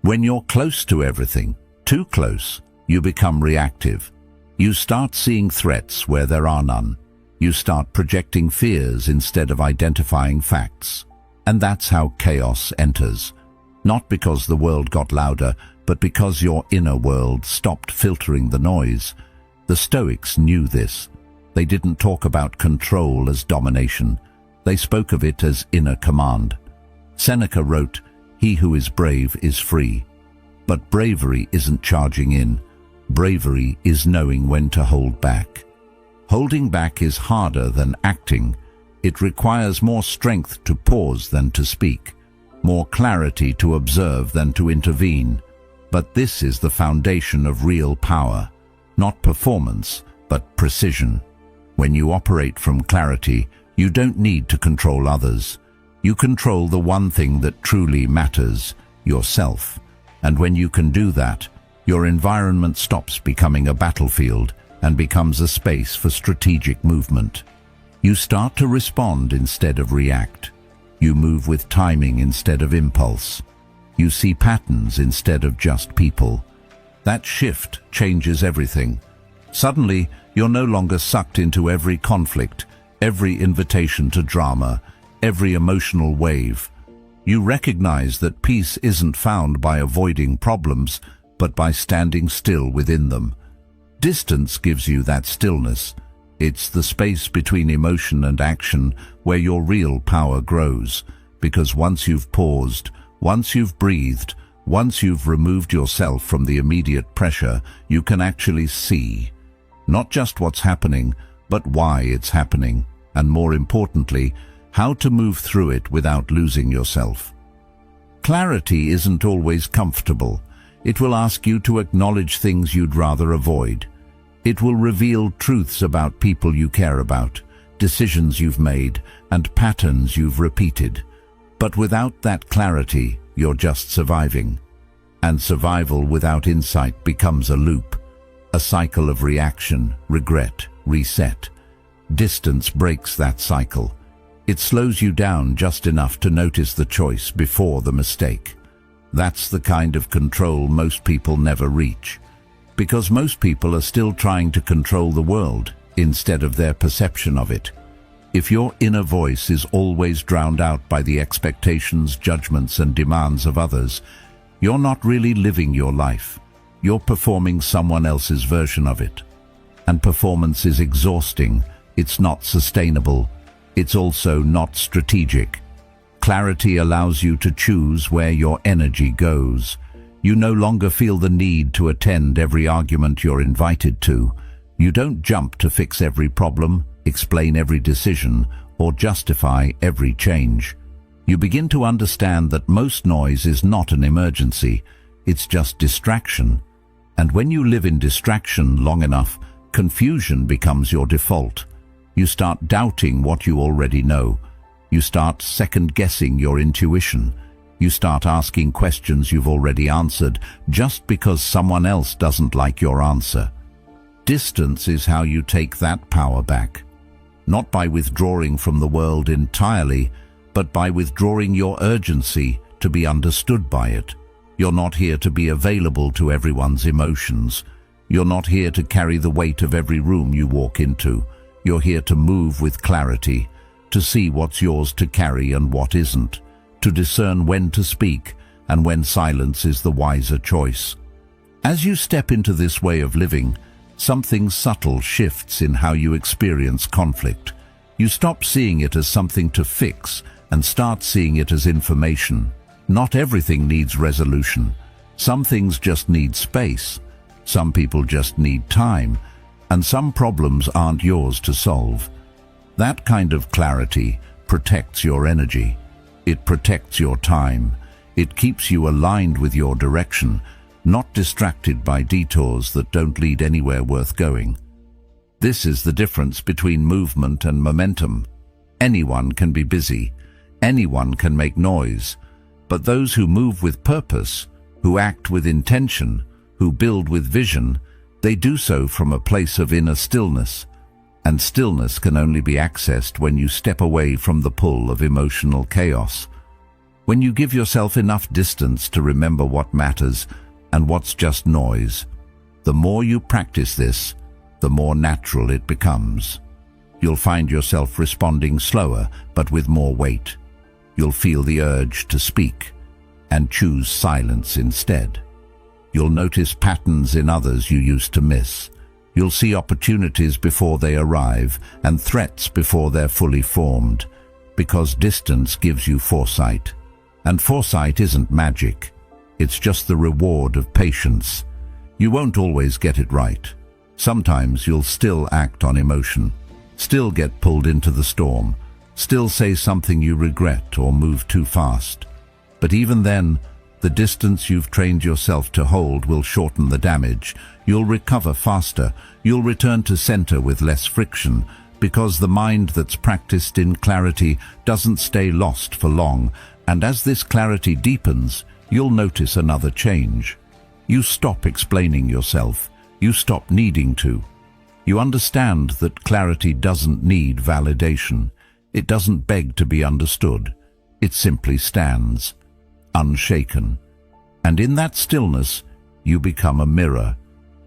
When you're close to everything, too close, you become reactive. You start seeing threats where there are none. You start projecting fears instead of identifying facts. And that's how chaos enters. Not because the world got louder, but because your inner world stopped filtering the noise. The Stoics knew this. They didn't talk about control as domination. They spoke of it as inner command. Seneca wrote, "He who is brave is free." But bravery isn't charging in. Bravery is knowing when to hold back. Holding back is harder than acting. It requires more strength to pause than to speak, more clarity to observe than to intervene. But this is the foundation of real power, not performance, but precision. When you operate from clarity, you don't need to control others. You control the one thing that truly matters, yourself. And when you can do that, your environment stops becoming a battlefield and becomes a space for strategic movement. You start to respond instead of react. You move with timing instead of impulse. You see patterns instead of just people. That shift changes everything. Suddenly, you're no longer sucked into every conflict, every invitation to drama, every emotional wave. You recognize that peace isn't found by avoiding problems, but by standing still within them. Distance gives you that stillness. It's the space between emotion and action where your real power grows, because once you've paused, once you've breathed, once you've removed yourself from the immediate pressure, you can actually see not just what's happening, but why it's happening, and more importantly, how to move through it without losing yourself. Clarity isn't always comfortable. It will ask you to acknowledge things you'd rather avoid. It will reveal truths about people you care about, decisions you've made, and patterns you've repeated. But without that clarity, you're just surviving. And survival without insight becomes a loop, a cycle of reaction, regret, reset. Distance breaks that cycle. It slows you down just enough to notice the choice before the mistake. That's the kind of control most people never reach, because most people are still trying to control the world instead of their perception of it. If your inner voice is always drowned out by the expectations, judgments, and demands of others, you're not really living your life. You're performing someone else's version of it. And performance is exhausting. It's not sustainable. It's also not strategic. Clarity allows you to choose where your energy goes. You no longer feel the need to attend every argument you're invited to. You don't jump to fix every problem, explain every decision, or justify every change. You begin to understand that most noise is not an emergency. It's just distraction. And when you live in distraction long enough, confusion becomes your default. You start doubting what you already know. You start second-guessing your intuition. You start asking questions you've already answered just because someone else doesn't like your answer. Distance is how you take that power back. Not by withdrawing from the world entirely, but by withdrawing your urgency to be understood by it. You're not here to be available to everyone's emotions. You're not here to carry the weight of every room you walk into. You're here to move with clarity, to see what's yours to carry and what isn't, to discern when to speak and when silence is the wiser choice. As you step into this way of living, something subtle shifts in how you experience conflict. You stop seeing it as something to fix and start seeing it as information. Not everything needs resolution. Some things just need space. Some people just need time. And some problems aren't yours to solve. That kind of clarity protects your energy. It protects your time. It keeps you aligned with your direction, not distracted by detours that don't lead anywhere worth going. This is the difference between movement and momentum. Anyone can be busy. Anyone can make noise. But those who move with purpose, who act with intention, who build with vision, they do so from a place of inner stillness, and stillness can only be accessed when you step away from the pull of emotional chaos. When you give yourself enough distance to remember what matters and what's just noise, the more you practice this, the more natural it becomes. You'll find yourself responding slower, but with more weight. You'll feel the urge to speak and choose silence instead. You'll notice patterns in others you used to miss. You'll see opportunities before they arrive and threats before they're fully formed, because distance gives you foresight. And foresight isn't magic. It's just the reward of patience. You won't always get it right. Sometimes you'll still act on emotion, still get pulled into the storm, still say something you regret or move too fast. But even then, the distance you've trained yourself to hold will shorten the damage. You'll recover faster. You'll return to center with less friction, because the mind that's practiced in clarity doesn't stay lost for long. And as this clarity deepens, you'll notice another change. You stop explaining yourself. You stop needing to. You understand that clarity doesn't need validation. It doesn't beg to be understood. It simply stands, unshaken. And in that stillness, you become a mirror.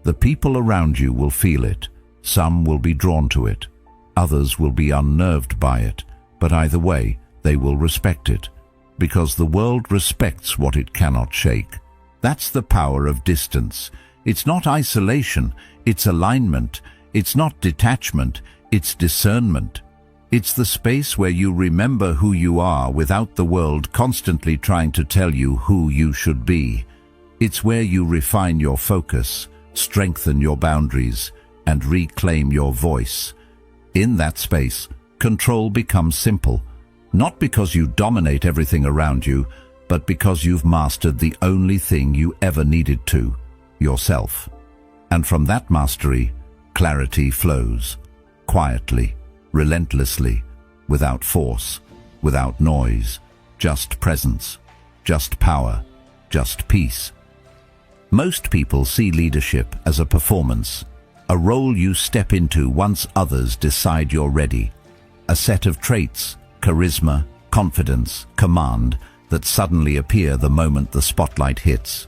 The people around you will feel it. Some will be drawn to it. Others will be unnerved by it. But either way, they will respect it, because the world respects what it cannot shake. That's the power of distance. It's not isolation, it's alignment. It's not detachment, it's discernment. It's the space where you remember who you are without the world constantly trying to tell you who you should be. It's where you refine your focus, strengthen your boundaries, and reclaim your voice. In that space, control becomes simple, not because you dominate everything around you, but because you've mastered the only thing you ever needed to, yourself. And from that mastery, clarity flows, quietly, relentlessly, without force, without noise, just presence, just power, just peace. Most people see leadership as a performance, a role you step into once others decide you're ready, a set of traits, charisma, confidence, command, that suddenly appear the moment the spotlight hits.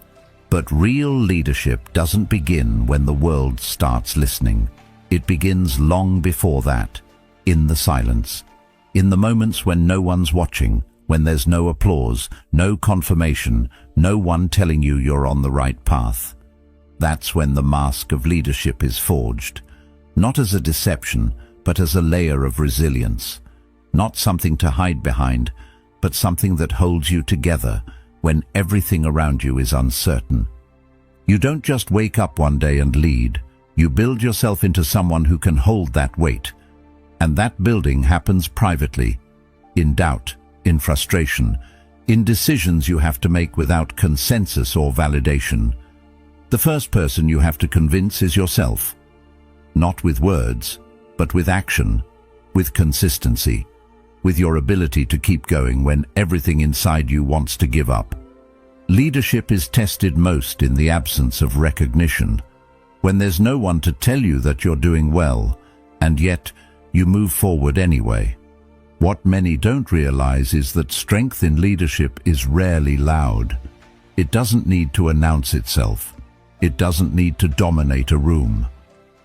But real leadership doesn't begin when the world starts listening. It begins long before that, in the silence, in the moments when no one's watching, when there's no applause, no confirmation, no one telling you you're on the right path. That's when the mask of leadership is forged, not as a deception, but as a layer of resilience, not something to hide behind, but something that holds you together when everything around you is uncertain. You don't just wake up one day and lead. You build yourself into someone who can hold that weight. And that building happens privately, in doubt, in frustration, in decisions you have to make without consensus or validation. The first person you have to convince is yourself. Not with words, but with action, with consistency, with your ability to keep going when everything inside you wants to give up. Leadership is tested most in the absence of recognition, when there's no one to tell you that you're doing well, and yet you move forward anyway. What many don't realize is that strength in leadership is rarely loud. It doesn't need to announce itself. It doesn't need to dominate a room.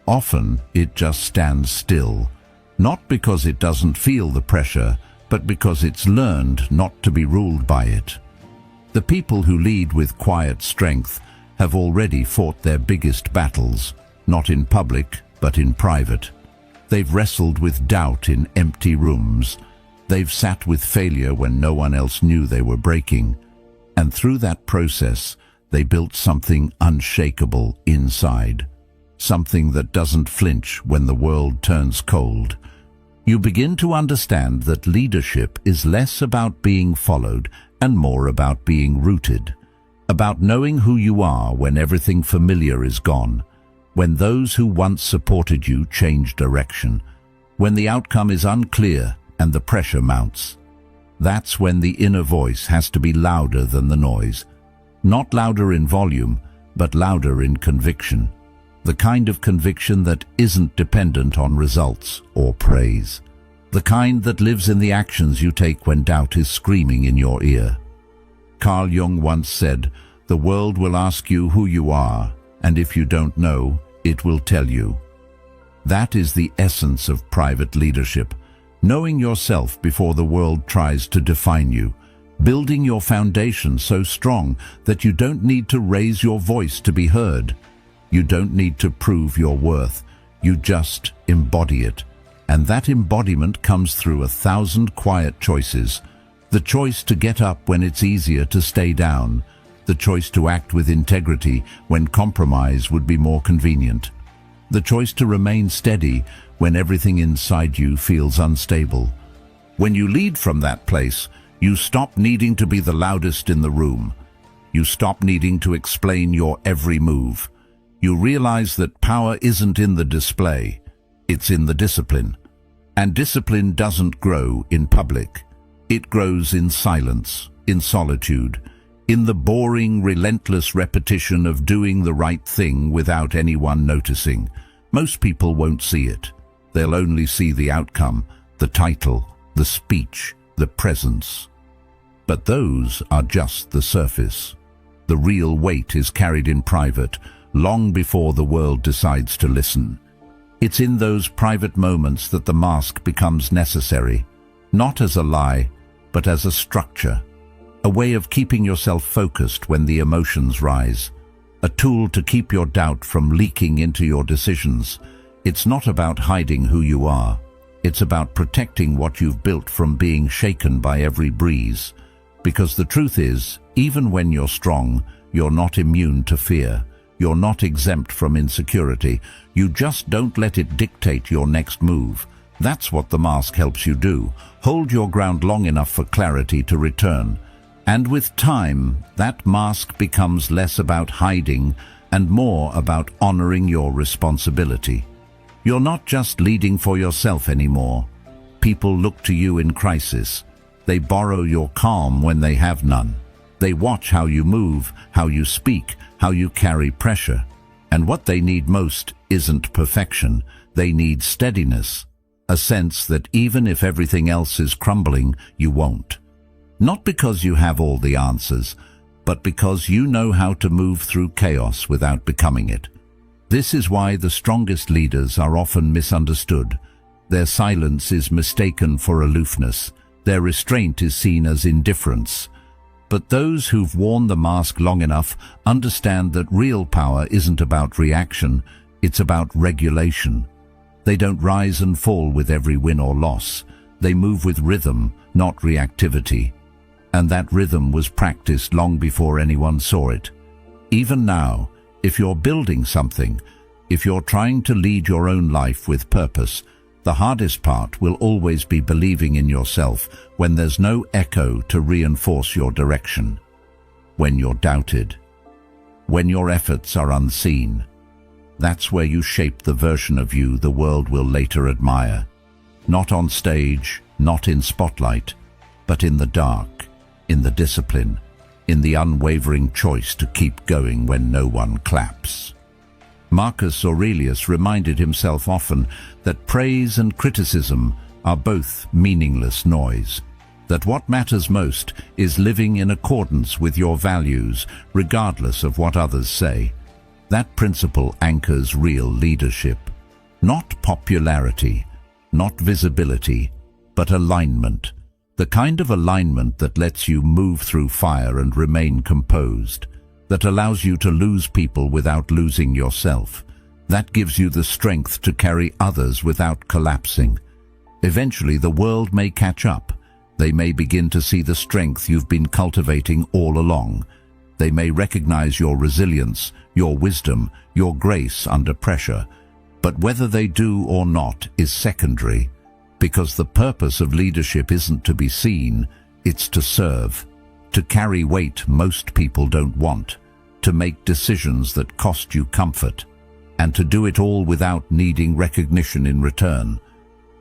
Often it just stands still, not because it doesn't feel the pressure, but because it's learned not to be ruled by it. The people who lead with quiet strength have already fought their biggest battles, not in public, but in private. They've wrestled with doubt in empty rooms. They've sat with failure when no one else knew they were breaking. And through that process, they built something unshakable inside. Something that doesn't flinch when the world turns cold. You begin to understand that leadership is less about being followed and more about being rooted. About knowing who you are when everything familiar is gone. When those who once supported you change direction. When the outcome is unclear and the pressure mounts. That's when the inner voice has to be louder than the noise. Not louder in volume, but louder in conviction. The kind of conviction that isn't dependent on results or praise. The kind that lives in the actions you take when doubt is screaming in your ear. Carl Jung once said, "The world will ask you who you are, and if you don't know, it will tell you." That is the essence of private leadership, knowing yourself before the world tries to define you, building your foundation so strong that you don't need to raise your voice to be heard. You don't need to prove your worth, you just embody it. And that embodiment comes through 1,000 quiet choices. The choice to get up when it's easier to stay down. The choice to act with integrity when compromise would be more convenient. The choice to remain steady when everything inside you feels unstable. When you lead from that place, you stop needing to be the loudest in the room. You stop needing to explain your every move. You realize that power isn't in the display, it's in the discipline. And discipline doesn't grow in public. It grows in silence, in solitude, in the boring, relentless repetition of doing the right thing without anyone noticing. Most people won't see it. They'll only see the outcome, the title, the speech, the presence. But those are just the surface. The real weight is carried in private, long before the world decides to listen. It's in those private moments that the mask becomes necessary, not as a lie, but as a structure, a way of keeping yourself focused when the emotions rise, a tool to keep your doubt from leaking into your decisions. It's not about hiding who you are. It's about protecting what you've built from being shaken by every breeze. Because the truth is, even when you're strong, you're not immune to fear. You're not exempt from insecurity. You just don't let it dictate your next move. That's what the mask helps you do. Hold your ground long enough for clarity to return. And with time, that mask becomes less about hiding and more about honoring your responsibility. You're not just leading for yourself anymore. People look to you in crisis. They borrow your calm when they have none. They watch how you move, how you speak, how you carry pressure. And what they need most isn't perfection. They need steadiness. A sense that even if everything else is crumbling, you won't. Not because you have all the answers, but because you know how to move through chaos without becoming it. This is why the strongest leaders are often misunderstood. Their silence is mistaken for aloofness. Their restraint is seen as indifference. But those who've worn the mask long enough understand that real power isn't about reaction, it's about regulation. They don't rise and fall with every win or loss. They move with rhythm, not reactivity. And that rhythm was practiced long before anyone saw it. Even now, if you're building something, if you're trying to lead your own life with purpose, the hardest part will always be believing in yourself when there's no echo to reinforce your direction. When you're doubted. When your efforts are unseen. That's where you shape the version of you the world will later admire. Not on stage, not in spotlight, but in the dark, in the discipline, in the unwavering choice to keep going when no one claps. Marcus Aurelius reminded himself often that praise and criticism are both meaningless noise, that what matters most is living in accordance with your values, regardless of what others say. That principle anchors real leadership. Not popularity, not visibility, but alignment. The kind of alignment that lets you move through fire and remain composed, that allows you to lose people without losing yourself, that gives you the strength to carry others without collapsing. Eventually the world may catch up. They may begin to see the strength you've been cultivating all along. They may recognize your resilience, your wisdom, your grace under pressure. But whether they do or not is secondary, because the purpose of leadership isn't to be seen, it's to serve, to carry weight most people don't want, to make decisions that cost you comfort, and to do it all without needing recognition in return.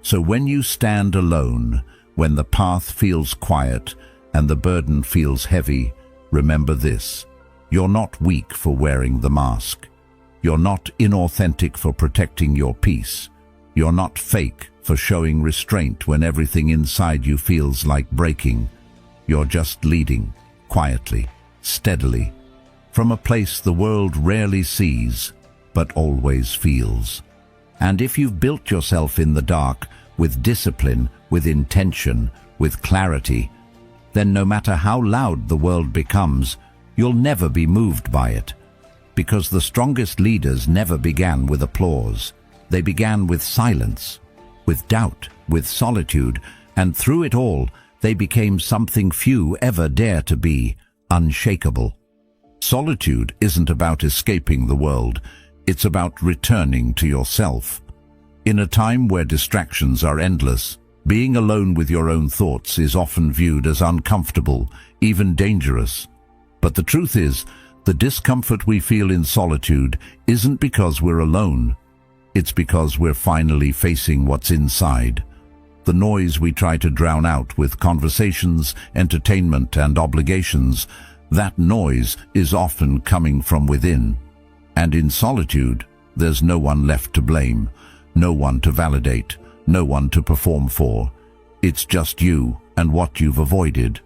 So when you stand alone, when the path feels quiet and the burden feels heavy, remember this: You're not weak for wearing the mask. You're not inauthentic for protecting your peace. You're not fake for showing restraint when everything inside you feels like breaking. You're just leading, quietly, steadily, from a place the world rarely sees, but always feels. And if you've built yourself in the dark, with discipline, with intention, with clarity, then no matter how loud the world becomes, you'll never be moved by it. Because the strongest leaders never began with applause. They began with silence, with doubt, with solitude, and through it all, they became something few ever dare to be: unshakable. Solitude isn't about escaping the world, it's about returning to yourself. In a time where distractions are endless, being alone with your own thoughts is often viewed as uncomfortable, even dangerous. But the truth is, the discomfort we feel in solitude isn't because we're alone. It's because we're finally facing what's inside. The noise we try to drown out with conversations, entertainment, and obligations, that noise is often coming from within. And in solitude, there's no one left to blame, no one to validate, no one to perform for. It's just you and what you've avoided.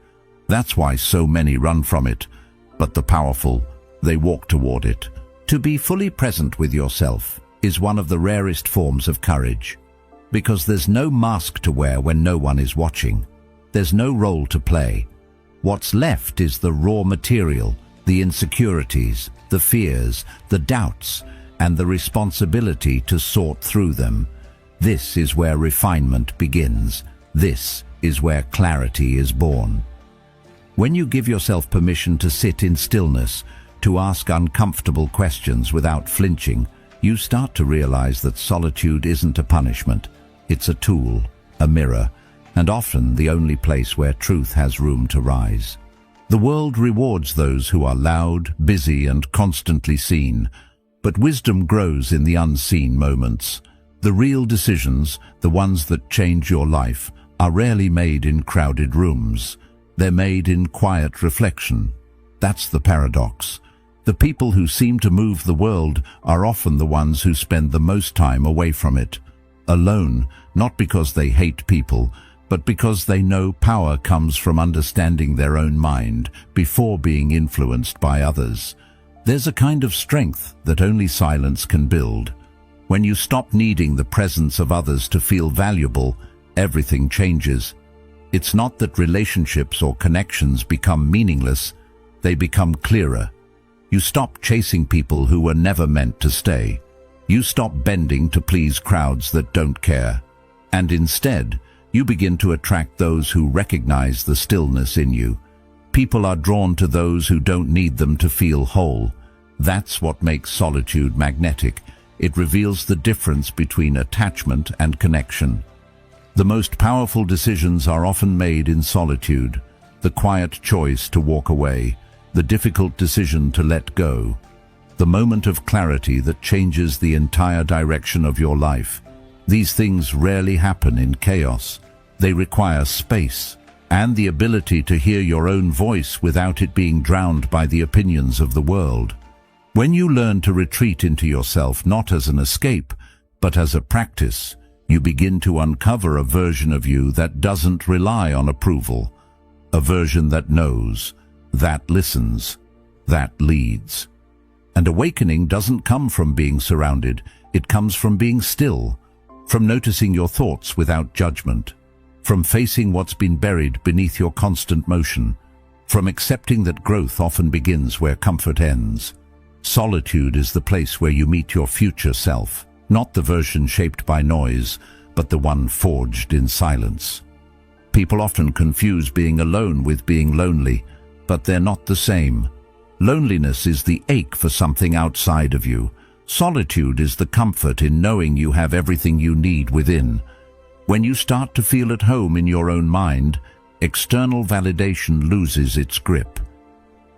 That's why so many run from it. But the powerful, they walk toward it. To be fully present with yourself is one of the rarest forms of courage. Because there's no mask to wear when no one is watching. There's no role to play. What's left is the raw material, the insecurities, the fears, the doubts, and the responsibility to sort through them. This is where refinement begins. This is where clarity is born. When you give yourself permission to sit in stillness, to ask uncomfortable questions without flinching, you start to realize that solitude isn't a punishment. It's a tool, a mirror, and often the only place where truth has room to rise. The world rewards those who are loud, busy, and constantly seen, but wisdom grows in the unseen moments. The real decisions, the ones that change your life, are rarely made in crowded rooms. They're made in quiet reflection. That's the paradox. The people who seem to move the world are often the ones who spend the most time away from it. Alone, not because they hate people, but because they know power comes from understanding their own mind before being influenced by others. There's a kind of strength that only silence can build. When you stop needing the presence of others to feel valuable, everything changes. It's not that relationships or connections become meaningless, they become clearer. You stop chasing people who were never meant to stay. You stop bending to please crowds that don't care. And instead, you begin to attract those who recognize the stillness in you. People are drawn to those who don't need them to feel whole. That's what makes solitude magnetic. It reveals the difference between attachment and connection. The most powerful decisions are often made in solitude. The quiet choice to walk away, the difficult decision to let go, the moment of clarity that changes the entire direction of your life. These things rarely happen in chaos. They require space and the ability to hear your own voice without it being drowned by the opinions of the world. When you learn to retreat into yourself not as an escape, but as a practice, you begin to uncover a version of you that doesn't rely on approval, a version that knows, that listens, that leads. And awakening doesn't come from being surrounded, it comes from being still, from noticing your thoughts without judgment, from facing what's been buried beneath your constant motion, from accepting that growth often begins where comfort ends. Solitude is the place where you meet your future self, not the version shaped by noise, but the one forged in silence. People often confuse being alone with being lonely, but they're not the same. Loneliness is the ache for something outside of you. Solitude is the comfort in knowing you have everything you need within. When you start to feel at home in your own mind, external validation loses its grip.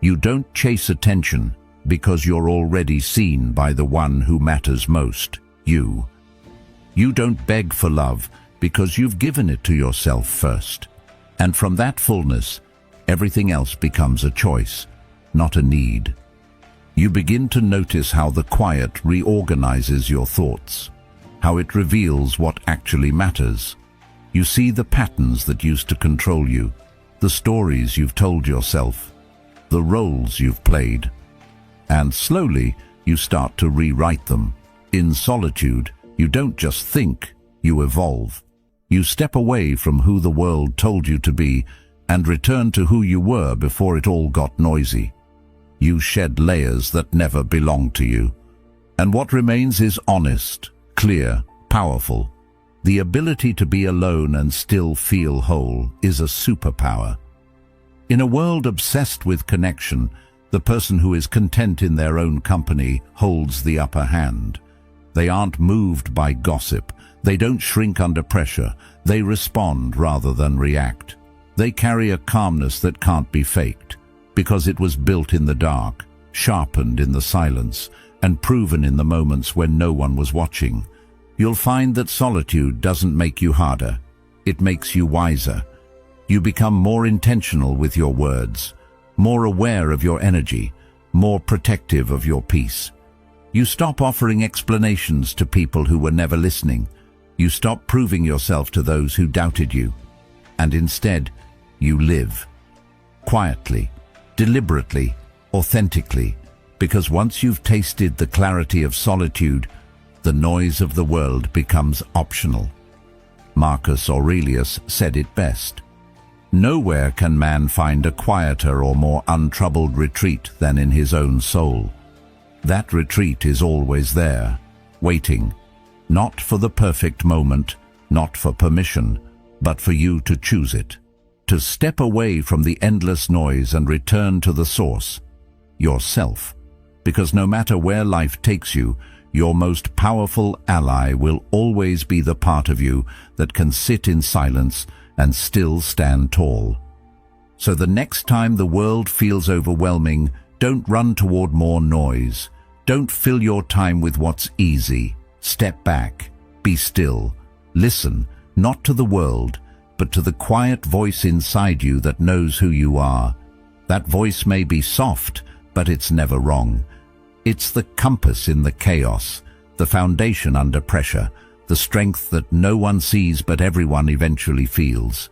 You don't chase attention because you're already seen by the one who matters most, you. You don't beg for love because you've given it to yourself first. And from that fullness, everything else becomes a choice, not a need. You begin to notice how the quiet reorganizes your thoughts, how it reveals what actually matters. You see the patterns that used to control you, the stories you've told yourself, the roles you've played, and slowly you start to rewrite them. In solitude, you don't just think, you evolve. You step away from who the world told you to be and return to who you were before it all got noisy. You shed layers that never belonged to you. And what remains is honest, clear, powerful. The ability to be alone and still feel whole is a superpower. In a world obsessed with connection, the person who is content in their own company holds the upper hand. They aren't moved by gossip. They don't shrink under pressure. They respond rather than react. They carry a calmness that can't be faked, because it was built in the dark, sharpened in the silence, and proven in the moments when no one was watching. You'll find that solitude doesn't make you harder. It makes you wiser. You become more intentional with your words, more aware of your energy, more protective of your peace. You stop offering explanations to people who were never listening. You stop proving yourself to those who doubted you. And instead, you live. Quietly, deliberately, authentically, because once you've tasted the clarity of solitude, the noise of the world becomes optional. Marcus Aurelius said it best. Nowhere can man find a quieter or more untroubled retreat than in his own soul. That retreat is always there, waiting, not for the perfect moment, not for permission, but for you to choose it, to step away from the endless noise and return to the source, yourself. Because no matter where life takes you, your most powerful ally will always be the part of you that can sit in silence and still stand tall. So the next time the world feels overwhelming, don't run toward more noise. Don't fill your time with what's easy. Step back, be still, listen, not to the world, but to the quiet voice inside you that knows who you are. That voice may be soft, but it's never wrong. It's the compass in the chaos, the foundation under pressure, the strength that no one sees but everyone eventually feels.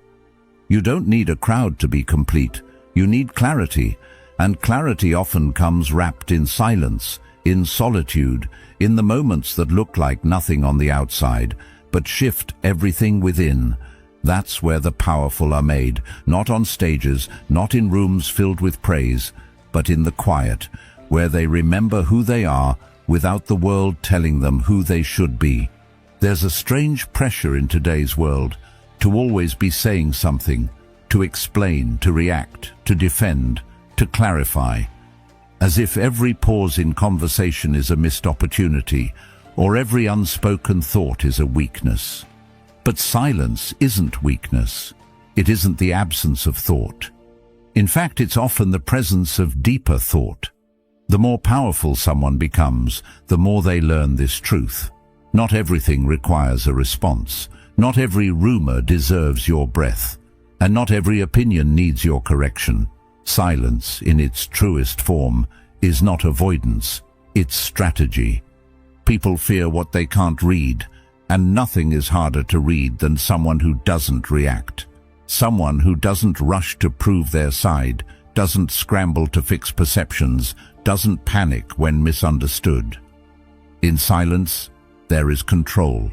You don't need a crowd to be complete. You need clarity, and clarity often comes wrapped in silence, in solitude, in the moments that look like nothing on the outside, but shift everything within. That's where the powerful are made, not on stages, not in rooms filled with praise, but in the quiet, where they remember who they are without the world telling them who they should be. There's a strange pressure in today's world to always be saying something, to explain, to react, to defend, to clarify, as if every pause in conversation is a missed opportunity, or every unspoken thought is a weakness. But silence isn't weakness. It isn't the absence of thought. In fact, it's often the presence of deeper thought. The more powerful someone becomes, the more they learn this truth. Not everything requires a response. Not every rumor deserves your breath. And not every opinion needs your correction. Silence, in its truest form, is not avoidance, it's strategy. People fear what they can't read, and nothing is harder to read than someone who doesn't react. Someone who doesn't rush to prove their side, doesn't scramble to fix perceptions, doesn't panic when misunderstood. In silence, there is control.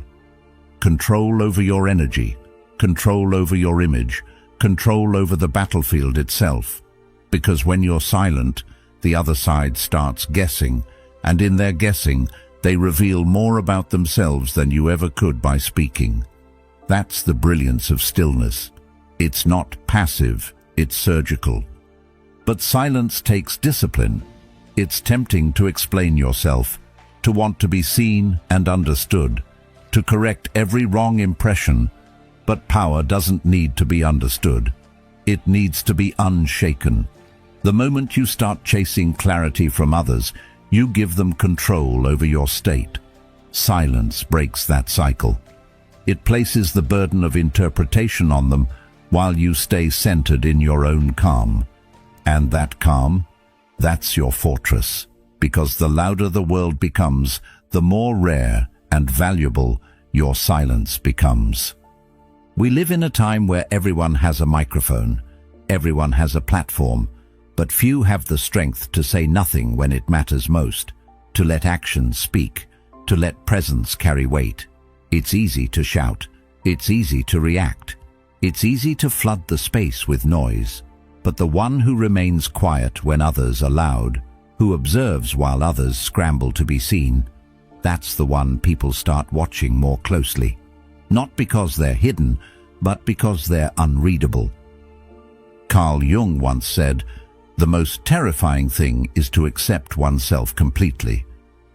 Control over your energy, control over your image, control over the battlefield itself. Because when you're silent, the other side starts guessing, and in their guessing, they reveal more about themselves than you ever could by speaking. That's the brilliance of stillness. It's not passive, it's surgical. But silence takes discipline. It's tempting to explain yourself, to want to be seen and understood, to correct every wrong impression, but power doesn't need to be understood. It needs to be unshaken. The moment you start chasing clarity from others, you give them control over your state. Silence breaks that cycle. It places the burden of interpretation on them while you stay centered in your own calm. And that calm, that's your fortress. because the louder the world becomes, the more rare and valuable your silence becomes. We live in a time where everyone has a microphone, everyone has a platform, but few have the strength to say nothing when it matters most, to let actions speak, to let presence carry weight. It's easy to shout, it's easy to react, it's easy to flood the space with noise, but the one who remains quiet when others are loud, who observes while others scramble to be seen, that's the one people start watching more closely. Not because they're hidden, but because they're unreadable. Carl Jung once said, "The most terrifying thing is to accept oneself completely."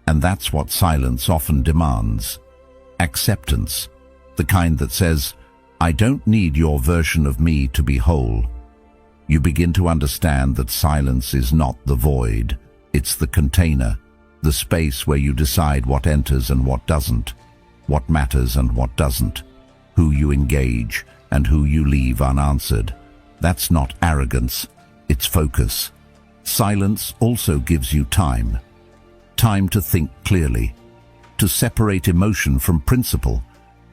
And that's what silence often demands. Acceptance, the kind that says, "I don't need your version of me to be whole." You begin to understand that silence is not the void, it's the container, the space where you decide what enters and what doesn't, what matters and what doesn't, who you engage and who you leave unanswered. That's not arrogance, it's focus. Silence also gives you time. Time to think clearly, to separate emotion from principle,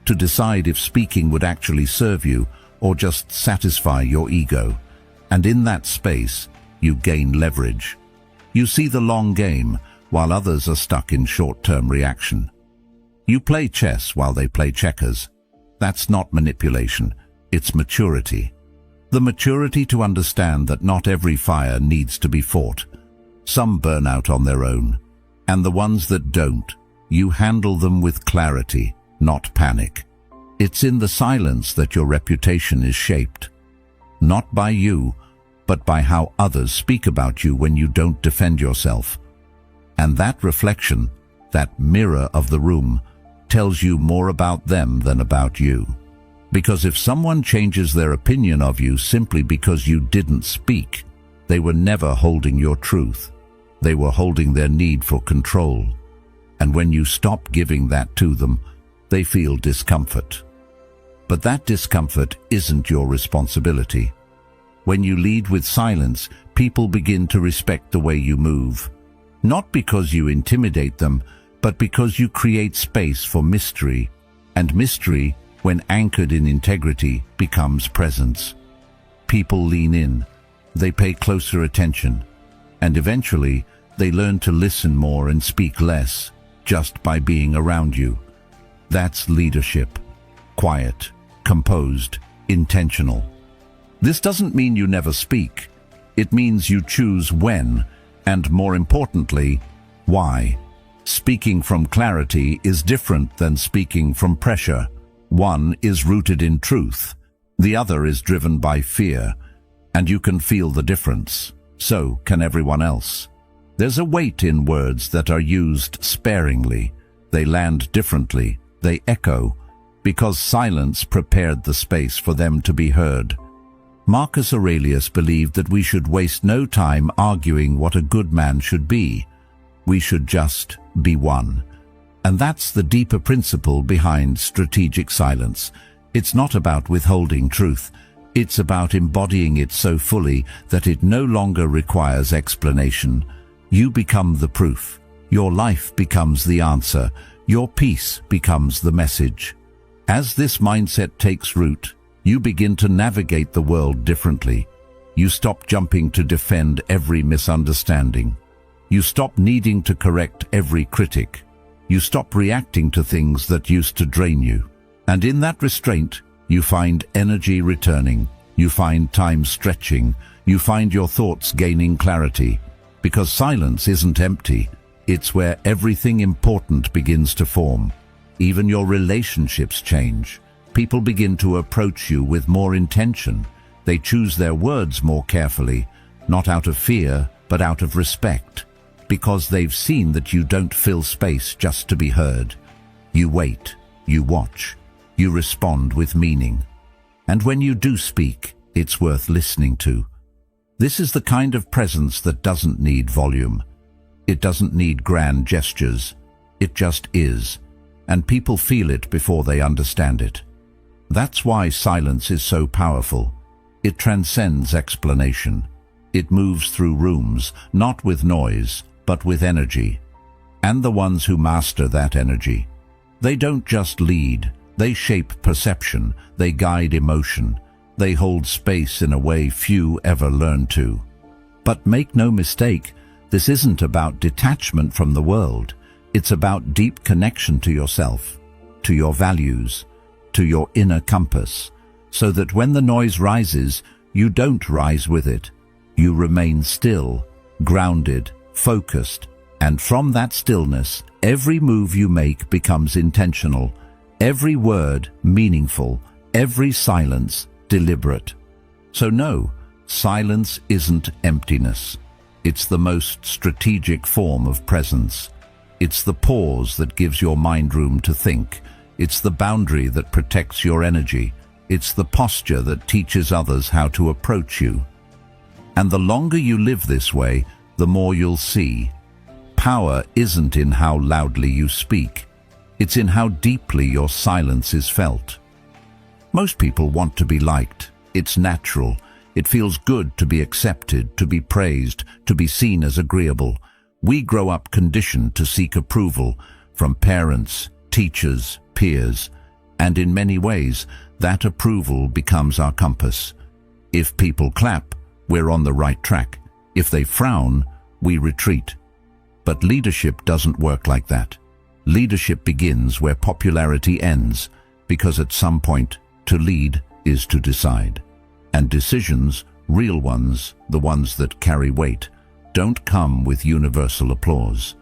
to decide if speaking would actually serve you or just satisfy your ego. And in that space, you gain leverage. You see the long game, while others are stuck in short-term reaction. You play chess while they play checkers. That's not manipulation, it's maturity. The maturity to understand that not every fire needs to be fought. Some burn out on their own, and the ones that don't, you handle them with clarity, not panic. It's in the silence that your reputation is shaped. Not by you, but by how others speak about you when you don't defend yourself. And that reflection, that mirror of the room, tells you more about them than about you. Because if someone changes their opinion of you simply because you didn't speak, they were never holding your truth. They were holding their need for control. And when you stop giving that to them, they feel discomfort. But that discomfort isn't your responsibility. When you lead with silence, people begin to respect the way you move. Not because you intimidate them, but because you create space for mystery. And mystery, when anchored in integrity, becomes presence. People lean in, they pay closer attention, and eventually they learn to listen more and speak less, just by being around you. That's leadership. Quiet, composed, intentional. This doesn't mean you never speak. It means you choose when, and more importantly, why. Speaking from clarity is different than speaking from pressure. One is rooted in truth, the other is driven by fear, and you can feel the difference. So can everyone else. There's a weight in words that are used sparingly. They land differently, they echo, because silence prepared the space for them to be heard. Marcus Aurelius believed that we should waste no time arguing what a good man should be. We should just be one. And that's the deeper principle behind strategic silence. It's not about withholding truth. It's about embodying it so fully that it no longer requires explanation. You become the proof. Your life becomes the answer. Your peace becomes the message. As this mindset takes root, you begin to navigate the world differently. You stop jumping to defend every misunderstanding. You stop needing to correct every critic. You stop reacting to things that used to drain you. And in that restraint, you find energy returning. You find time stretching. You find your thoughts gaining clarity. Because silence isn't empty. It's where everything important begins to form. Even your relationships change. People begin to approach you with more intention. They choose their words more carefully, not out of fear, but out of respect. Because they've seen that you don't fill space just to be heard. You wait, you watch, you respond with meaning. And when you do speak, it's worth listening to. This is the kind of presence that doesn't need volume. It doesn't need grand gestures. It just is. And people feel it before they understand it. That's why silence is so powerful. It transcends explanation. It moves through rooms, not with noise, but with energy. And the ones who master that energy, they don't just lead, they shape perception, they guide emotion, they hold space in a way few ever learn to. But make no mistake, this isn't about detachment from the world. It's about deep connection to yourself, to your values, to your inner compass, so that when the noise rises, you don't rise with it. You remain still, grounded, focused, and from that stillness, every move you make becomes intentional, every word meaningful, every silence deliberate. So no, silence isn't emptiness. It's the most strategic form of presence. It's the pause that gives your mind room to think. It's the boundary that protects your energy. It's the posture that teaches others how to approach you. And the longer you live this way, the more you'll see. Power isn't in how loudly you speak. It's in how deeply your silence is felt. Most people want to be liked. It's natural. It feels good to be accepted, to be praised, to be seen as agreeable. We grow up conditioned to seek approval from parents, teachers, peers, and in many ways, that approval becomes our compass. If people clap, we're on the right track. If they frown, we retreat. But leadership doesn't work like that. Leadership begins where popularity ends, because at some point, to lead is to decide. And decisions, real ones, the ones that carry weight, don't come with universal applause.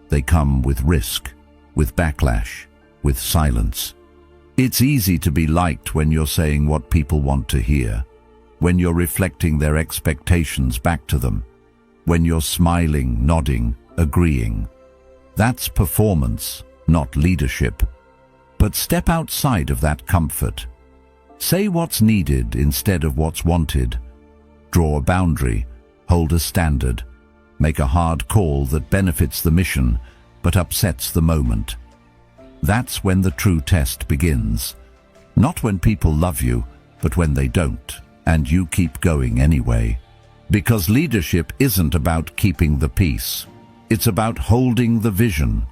They come with risk, with backlash, with silence. It's easy to be liked when you're saying what people want to hear, when you're reflecting their expectations back to them, when you're smiling, nodding, agreeing. That's performance, not leadership. But step outside of that comfort. Say what's needed instead of what's wanted. Draw a boundary, hold a standard, make a hard call that benefits the mission but upsets the moment. That's when the true test begins. Not when people love you, but when they don't, and you keep going anyway. Because leadership isn't about keeping the peace. It's about holding the vision.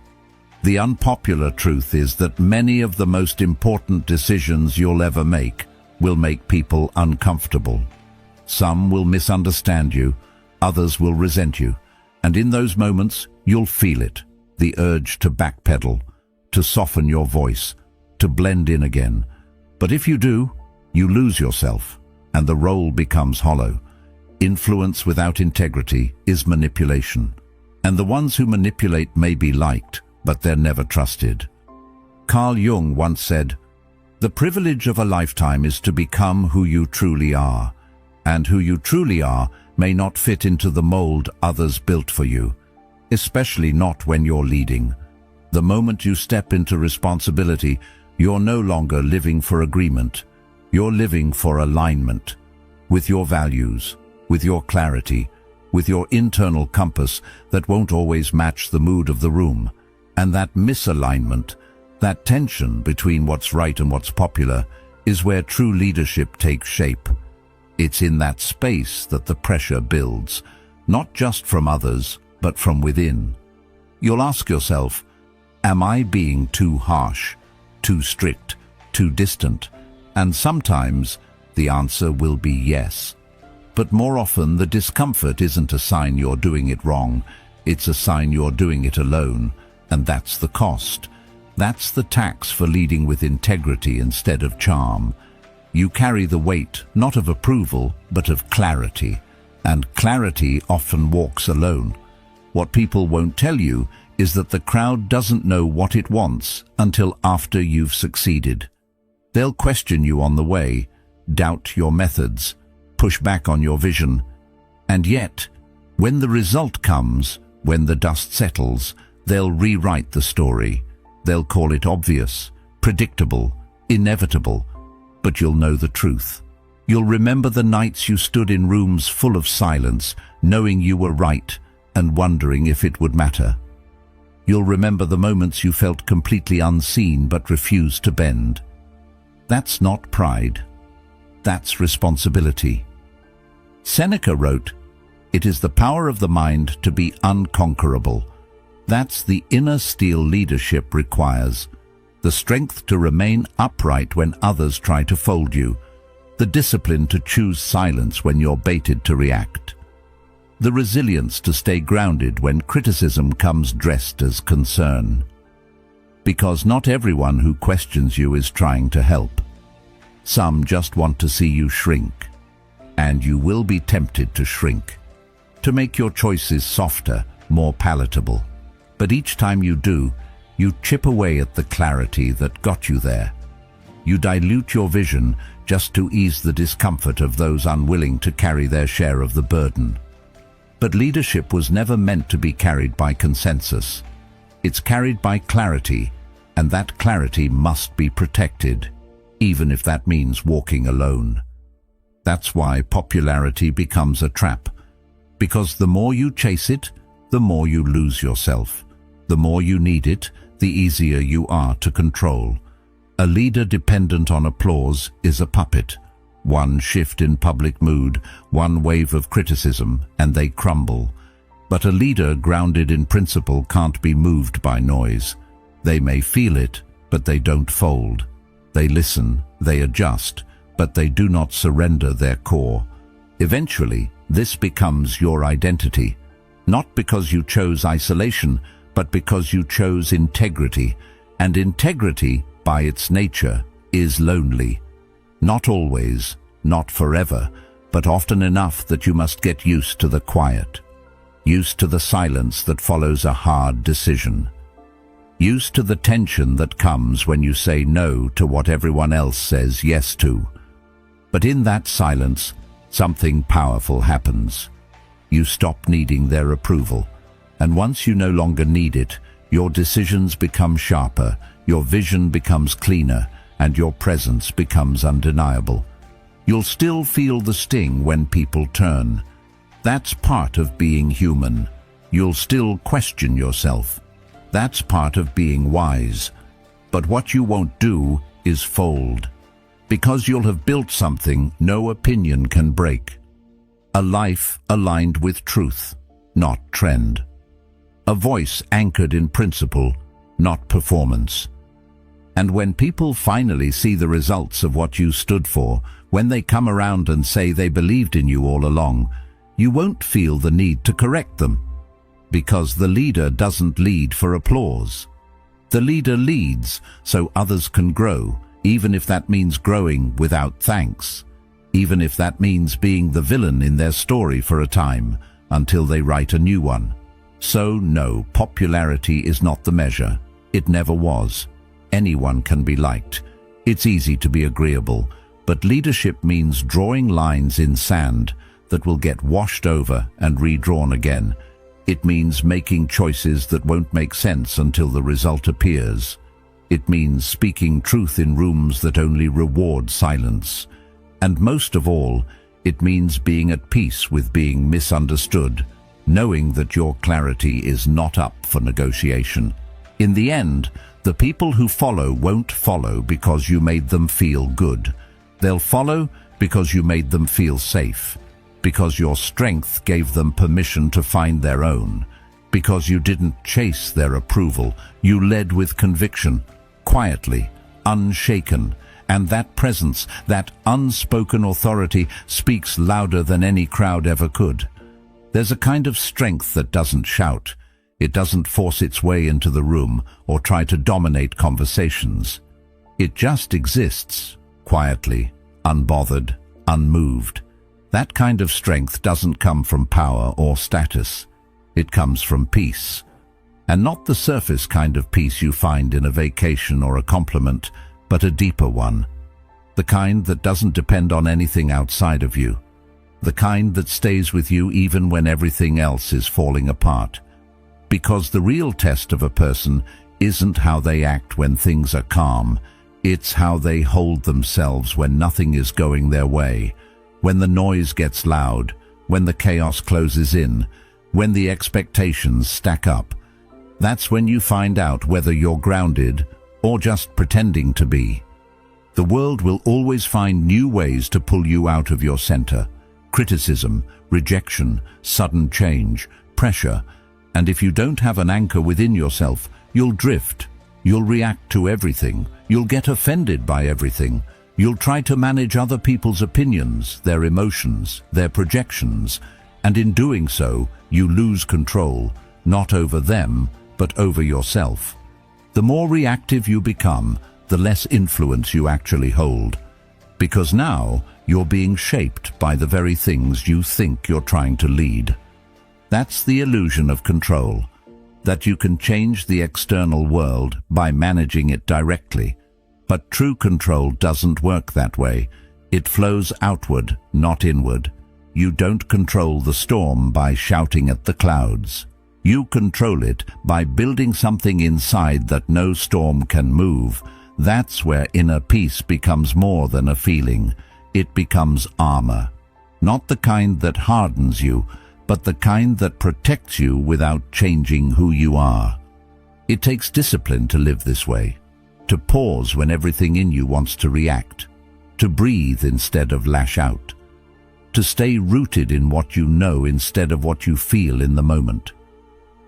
The unpopular truth is that many of the most important decisions you'll ever make will make people uncomfortable. Some will misunderstand you, others will resent you, and in those moments you'll feel it, the urge to backpedal, to soften your voice, to blend in again. But if you do, you lose yourself, and the role becomes hollow. Influence without integrity is manipulation, and the ones who manipulate may be liked, but they're never trusted. Carl Jung once said, "The privilege of a lifetime is to become who you truly are, and who you truly are may not fit into the mold others built for you, especially not when you're leading. The moment you step into responsibility, you're no longer living for agreement. You're living for alignment, with your values, with your clarity, with your internal compass that won't always match the mood of the room. And that misalignment, that tension between what's right and what's popular, is where true leadership takes shape. It's in that space that the pressure builds, not just from others, but from within. You'll ask yourself, am I being too harsh, too strict, too distant? And sometimes the answer will be yes. But more often the discomfort isn't a sign you're doing it wrong, it's a sign you're doing it alone. And that's the cost. That's the tax for leading with integrity instead of charm. You carry the weight, not of approval, but of clarity. And clarity often walks alone. What people won't tell you is that the crowd doesn't know what it wants until after you've succeeded. They'll question you on the way, doubt your methods, push back on your vision. And yet, when the result comes, when the dust settles, they'll rewrite the story. They'll call it obvious, predictable, inevitable, but you'll know the truth. You'll remember the nights you stood in rooms full of silence, knowing you were right and wondering if it would matter. You'll remember the moments you felt completely unseen but refused to bend. That's not pride. That's responsibility. Seneca wrote, It is the power of the mind to be unconquerable. That's the inner steel leadership requires. The strength to remain upright when others try to fold you. The discipline to choose silence when you're baited to react. The resilience to stay grounded when criticism comes dressed as concern. Because not everyone who questions you is trying to help. Some just want to see you shrink. And you will be tempted to shrink, to make your choices softer, more palatable. But each time you do, you chip away at the clarity that got you there. You dilute your vision just to ease the discomfort of those unwilling to carry their share of the burden. But leadership was never meant to be carried by consensus. It's carried by clarity, and that clarity must be protected, even if that means walking alone. That's why popularity becomes a trap. Because the more you chase it, the more you lose yourself. The more you need it, the easier you are to control. A leader dependent on applause is a puppet. One shift in public mood, one wave of criticism, and they crumble. But a leader grounded in principle can't be moved by noise. They may feel it, but they don't fold. They listen, they adjust, but they do not surrender their core. Eventually, this becomes your identity, not because you chose isolation, but because you chose integrity, and integrity, by its nature, is lonely. Not always, not forever, but often enough that you must get used to the quiet, used to the silence that follows a hard decision, used to the tension that comes when you say no to what everyone else says yes to. But in that silence, something powerful happens. You stop needing their approval, and once you no longer need it, your decisions become sharper, your vision becomes cleaner, and your presence becomes undeniable. You'll still feel the sting when people turn. That's part of being human. You'll still question yourself. That's part of being wise. But what you won't do is fold. Because you'll have built something no opinion can break. A life aligned with truth, not trend. A voice anchored in principle, not performance. And when people finally see the results of what you stood for, when they come around and say they believed in you all along, you won't feel the need to correct them. Because the leader doesn't lead for applause. The leader leads so others can grow, even if that means growing without thanks. Even if that means being the villain in their story for a time, until they write a new one. So no, popularity is not the measure. It never was. Anyone can be liked. It's easy to be agreeable, but leadership means drawing lines in sand that will get washed over and redrawn again. It means making choices that won't make sense until the result appears. It means speaking truth in rooms that only reward silence. And most of all, it means being at peace with being misunderstood, knowing that your clarity is not up for negotiation. In the end, the people who follow won't follow because you made them feel good. They'll follow because you made them feel safe, because your strength gave them permission to find their own, because you didn't chase their approval, you led with conviction, quietly, unshaken, and that presence, that unspoken authority, speaks louder than any crowd ever could. There's a kind of strength that doesn't shout. It doesn't force its way into the room or try to dominate conversations. It just exists, quietly, unbothered, unmoved. That kind of strength doesn't come from power or status. It comes from peace. And not the surface kind of peace you find in a vacation or a compliment, but a deeper one. The kind that doesn't depend on anything outside of you. The kind that stays with you even when everything else is falling apart. Because the real test of a person isn't how they act when things are calm. It's how they hold themselves when nothing is going their way, when the noise gets loud, when the chaos closes in, when the expectations stack up. That's when you find out whether you're grounded or just pretending to be. The world will always find new ways to pull you out of your center. Criticism, rejection, sudden change, pressure, and if you don't have an anchor within yourself, you'll drift. You'll react to everything. You'll get offended by everything. You'll try to manage other people's opinions, their emotions, their projections, and in doing so, you lose control, not over them, but over yourself. The more reactive you become, the less influence you actually hold, because now you're being shaped by the very things you think you're trying to lead. That's the illusion of control, that you can change the external world by managing it directly. But true control doesn't work that way. It flows outward, not inward. You don't control the storm by shouting at the clouds. You control it by building something inside that no storm can move. That's where inner peace becomes more than a feeling. It becomes armor. Not the kind that hardens you, but the kind that protects you without changing who you are. It takes discipline to live this way, to pause when everything in you wants to react, to breathe instead of lash out, to stay rooted in what you know instead of what you feel in the moment.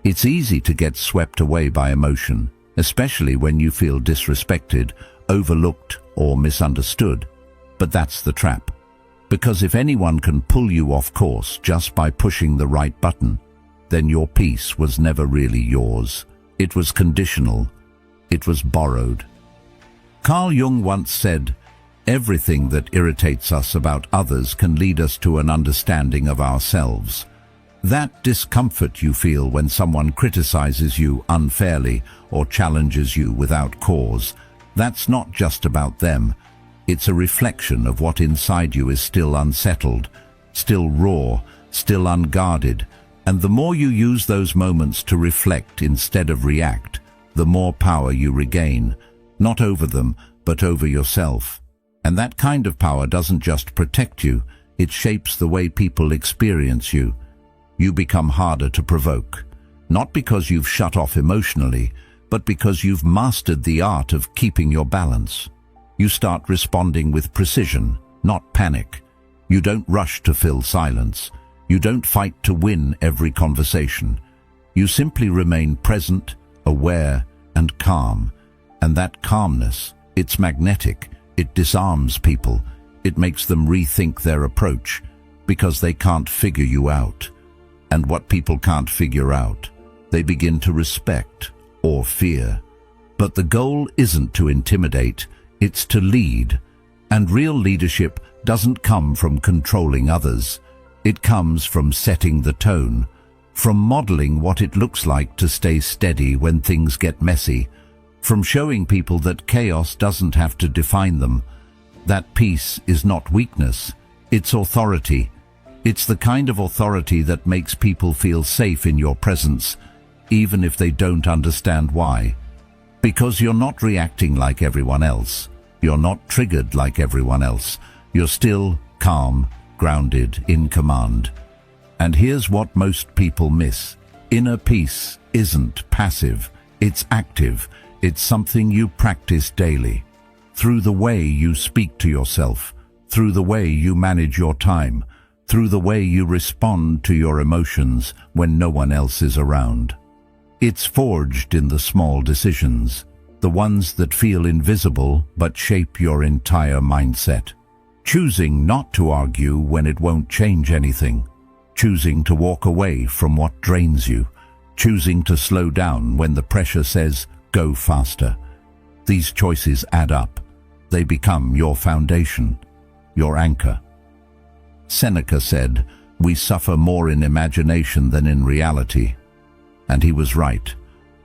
It's easy to get swept away by emotion, especially when you feel disrespected, overlooked, or misunderstood. But that's the trap. Because if anyone can pull you off course just by pushing the right button, then your peace was never really yours. It was conditional. It was borrowed. Carl Jung once said, "Everything that irritates us about others can lead us to an understanding of ourselves." That discomfort you feel when someone criticizes you unfairly or challenges you without cause, that's not just about them. It's a reflection of what inside you is still unsettled, still raw, still unguarded. And the more you use those moments to reflect instead of react, the more power you regain, not over them, but over yourself. And that kind of power doesn't just protect you, it shapes the way people experience you. You become harder to provoke, not because you've shut off emotionally, but because you've mastered the art of keeping your balance. You start responding with precision, not panic. You don't rush to fill silence. You don't fight to win every conversation. You simply remain present, aware, and calm. And that calmness, it's magnetic. It disarms people. It makes them rethink their approach, because they can't figure you out. And what people can't figure out, they begin to respect or fear. But the goal isn't to intimidate, it's to lead. And real leadership doesn't come from controlling others. It comes from setting the tone, from modeling what it looks like to stay steady when things get messy, from showing people that chaos doesn't have to define them. That peace is not weakness, it's authority. It's the kind of authority that makes people feel safe in your presence, even if they don't understand why. Because you're not reacting like everyone else. You're not triggered like everyone else. You're still calm, grounded, in command. And here's what most people miss. Inner peace isn't passive, it's active. It's something you practice daily. Through the way you speak to yourself, through the way you manage your time, through the way you respond to your emotions when no one else is around. It's forged in the small decisions, the ones that feel invisible but shape your entire mindset. Choosing not to argue when it won't change anything. Choosing to walk away from what drains you. Choosing to slow down when the pressure says, go faster. These choices add up. They become your foundation, your anchor. Seneca said, "We suffer more in imagination than in reality." And he was right.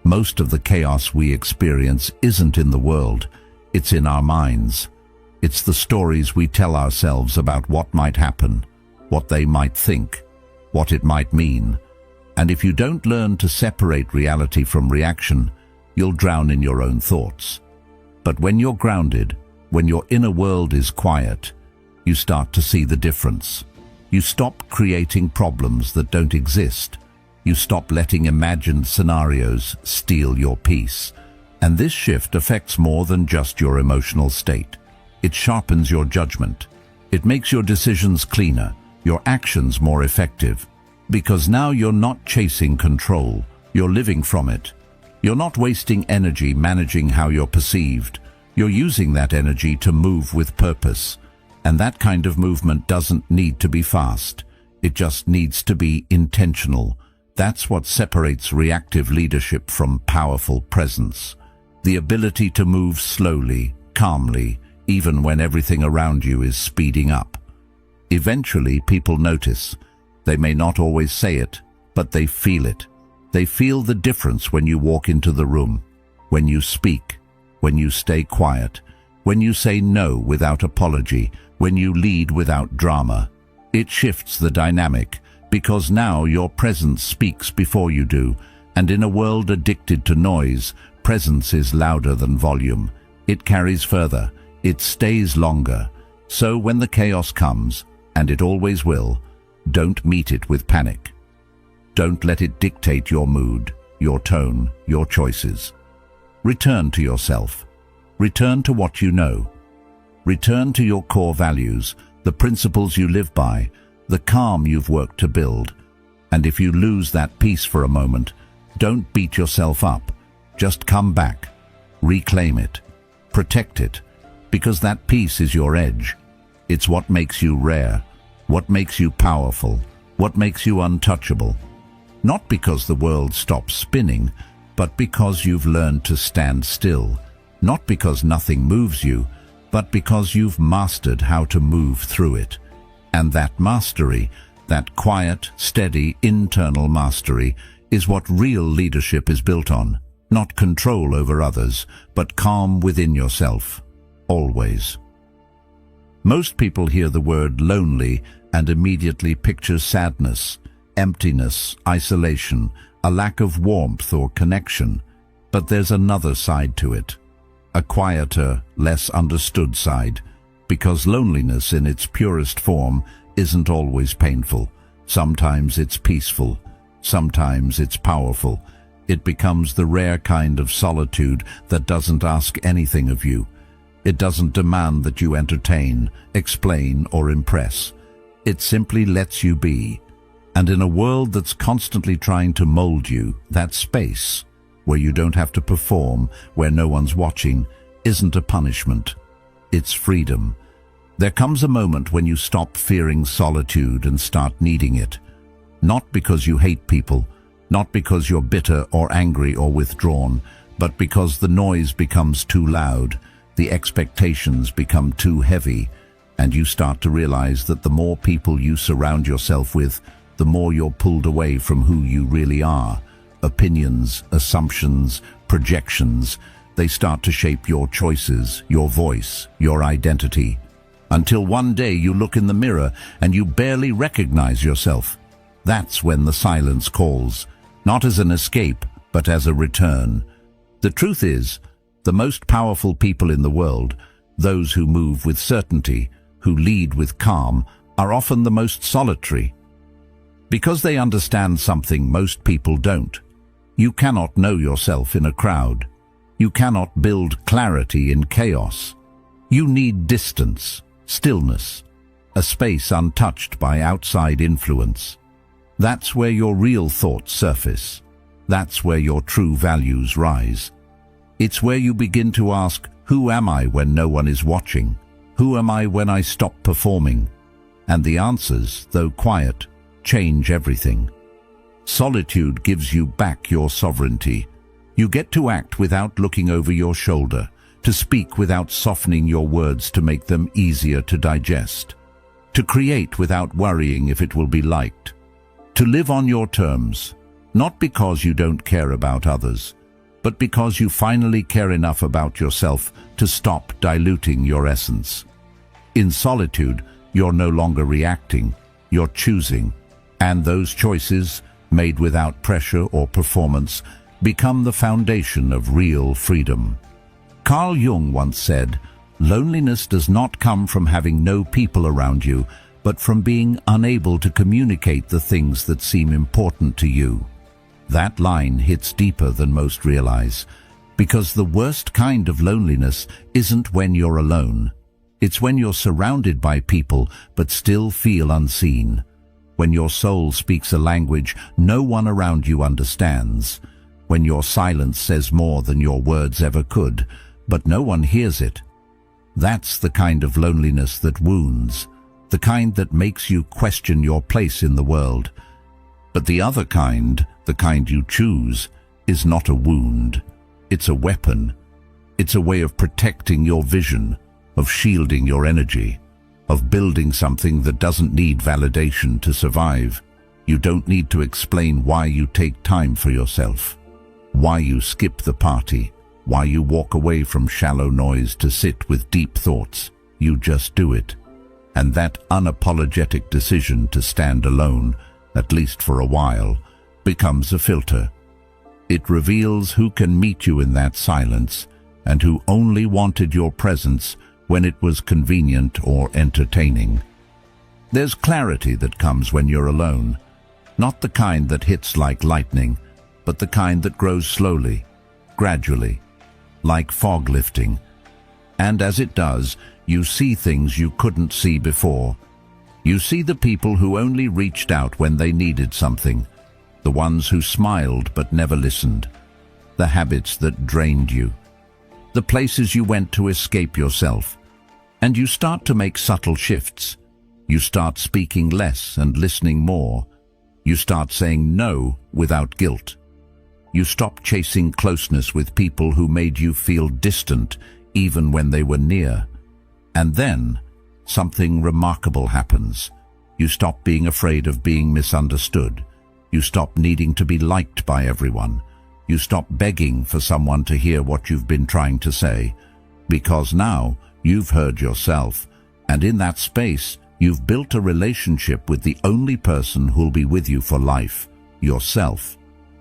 Most of the chaos we experience isn't in the world, it's in our minds. It's the stories we tell ourselves about what might happen, what they might think, what it might mean. And if you don't learn to separate reality from reaction, you'll drown in your own thoughts. But when you're grounded, when your inner world is quiet, you start to see the difference. You stop creating problems that don't exist. You stop letting imagined scenarios steal your peace. And this shift affects more than just your emotional state. It sharpens your judgment. It makes your decisions cleaner, your actions more effective. Because now you're not chasing control, you're living from it. You're not wasting energy managing how you're perceived. You're using that energy to move with purpose. And that kind of movement doesn't need to be fast. It just needs to be intentional. That's what separates reactive leadership from powerful presence. The ability to move slowly, calmly, even when everything around you is speeding up. Eventually, people notice. They may not always say it, but they feel it. They feel the difference when you walk into the room, when you speak, when you stay quiet, when you say no without apology, when you lead without drama. It shifts the dynamic, because now your presence speaks before you do, and in a world addicted to noise, presence is louder than volume. It carries further, it stays longer. So when the chaos comes, and it always will, don't meet it with panic. Don't let it dictate your mood, your tone, your choices. Return to yourself. Return to what you know. Return to your core values, the principles you live by, the calm you've worked to build. And if you lose that peace for a moment, don't beat yourself up. Just come back. Reclaim it. Protect it. Because that peace is your edge. It's what makes you rare, what makes you powerful, what makes you untouchable. Not because the world stops spinning, but because you've learned to stand still. Not because nothing moves you, but because you've mastered how to move through it. And that mastery, that quiet, steady, internal mastery, is what real leadership is built on. Not control over others, but calm within yourself. Always. Most people hear the word lonely and immediately picture sadness, emptiness, isolation, a lack of warmth or connection. But there's another side to it. A quieter, less understood side. Because loneliness in its purest form isn't always painful. Sometimes it's peaceful. Sometimes it's powerful. It becomes the rare kind of solitude that doesn't ask anything of you. It doesn't demand that you entertain, explain, or impress. It simply lets you be. And in a world that's constantly trying to mold you, that space, where you don't have to perform, where no one's watching, isn't a punishment. It's freedom. There comes a moment when you stop fearing solitude and start needing it. Not because you hate people, not because you're bitter or angry or withdrawn, but because the noise becomes too loud, the expectations become too heavy, and you start to realize that the more people you surround yourself with, the more you're pulled away from who you really are. Opinions, assumptions, projections, they start to shape your choices, your voice, your identity. Until one day you look in the mirror and you barely recognize yourself. That's when the silence calls, not as an escape, but as a return. The truth is, the most powerful people in the world, those who move with certainty, who lead with calm, are often the most solitary. Because they understand something most people don't. You cannot know yourself in a crowd. You cannot build clarity in chaos. You need distance, stillness, a space untouched by outside influence. That's where your real thoughts surface. That's where your true values rise. It's where you begin to ask, who am I when no one is watching? Who am I when I stop performing? And the answers, though quiet, change everything. Solitude gives you back your sovereignty. You get to act without looking over your shoulder, to speak without softening your words to make them easier to digest, to create without worrying if it will be liked, to live on your terms, not because you don't care about others, but because you finally care enough about yourself to stop diluting your essence. In solitude, you're no longer reacting, you're choosing, and those choices, made without pressure or performance, become the foundation of real freedom. Carl Jung once said, "Loneliness does not come from having no people around you, but from being unable to communicate the things that seem important to you." That line hits deeper than most realize, because the worst kind of loneliness isn't when you're alone. It's when you're surrounded by people but still feel unseen. When your soul speaks a language no one around you understands. When your silence says more than your words ever could, but no one hears it. That's the kind of loneliness that wounds, the kind that makes you question your place in the world. But the other kind, the kind you choose, is not a wound. It's a weapon. It's a way of protecting your vision, of shielding your energy, of building something that doesn't need validation to survive. You don't need to explain why you take time for yourself, why you skip the party, why you walk away from shallow noise to sit with deep thoughts. You just do it. And that unapologetic decision to stand alone, at least for a while, becomes a filter. It reveals who can meet you in that silence and who only wanted your presence when it was convenient or entertaining. There's clarity that comes when you're alone, not the kind that hits like lightning, but the kind that grows slowly, gradually, like fog lifting. And as it does, you see things you couldn't see before. You see the people who only reached out when they needed something, the ones who smiled but never listened, the habits that drained you, the places you went to escape yourself. And you start to make subtle shifts. You start speaking less and listening more. You start saying no without guilt. You stop chasing closeness with people who made you feel distant even when they were near. And then something remarkable happens. You stop being afraid of being misunderstood. You stop needing to be liked by everyone. You stop begging for someone to hear what you've been trying to say, because now you've heard yourself, and in that space, you've built a relationship with the only person who'll be with you for life, yourself.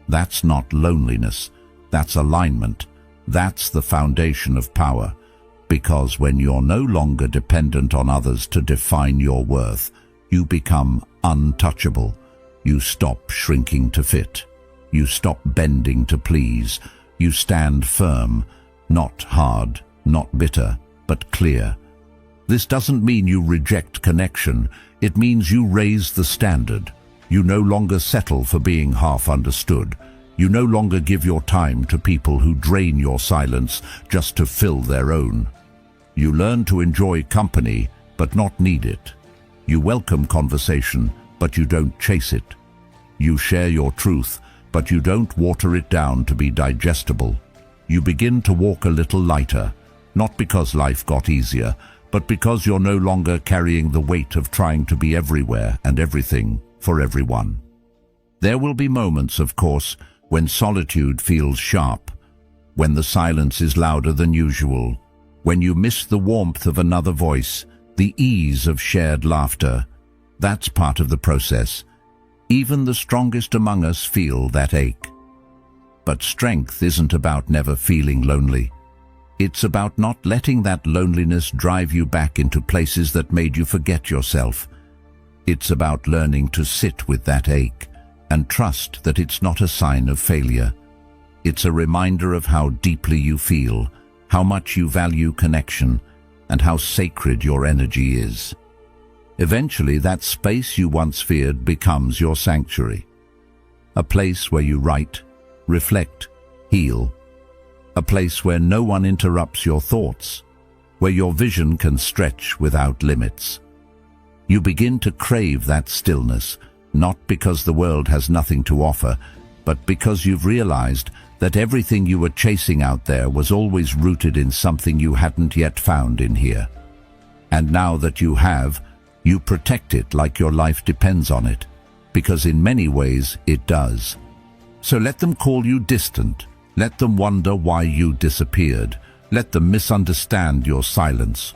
That's not loneliness, that's alignment. That's the foundation of power, because when you're no longer dependent on others to define your worth, you become untouchable. You stop shrinking to fit. You stop bending to please. You stand firm, not hard, not bitter, but clear. This doesn't mean you reject connection. It means you raise the standard. You no longer settle for being half understood. You no longer give your time to people who drain your silence just to fill their own. You learn to enjoy company, but not need it. You welcome conversation, but you don't chase it. You share your truth, but you don't water it down to be digestible. You begin to walk a little lighter, not because life got easier, but because you're no longer carrying the weight of trying to be everywhere and everything for everyone. There will be moments, of course, when solitude feels sharp, when the silence is louder than usual, when you miss the warmth of another voice, the ease of shared laughter. That's part of the process. Even the strongest among us feel that ache. But strength isn't about never feeling lonely. It's about not letting that loneliness drive you back into places that made you forget yourself. It's about learning to sit with that ache and trust that it's not a sign of failure. It's a reminder of how deeply you feel, how much you value connection, and how sacred your energy is. Eventually, that space you once feared becomes your sanctuary. A place where you write, reflect, heal. A place where no one interrupts your thoughts, where your vision can stretch without limits. You begin to crave that stillness, not because the world has nothing to offer, but because you've realized that everything you were chasing out there was always rooted in something you hadn't yet found in here. And now that you have, you protect it like your life depends on it, because in many ways it does. So let them call you distant. Let them wonder why you disappeared. Let them misunderstand your silence.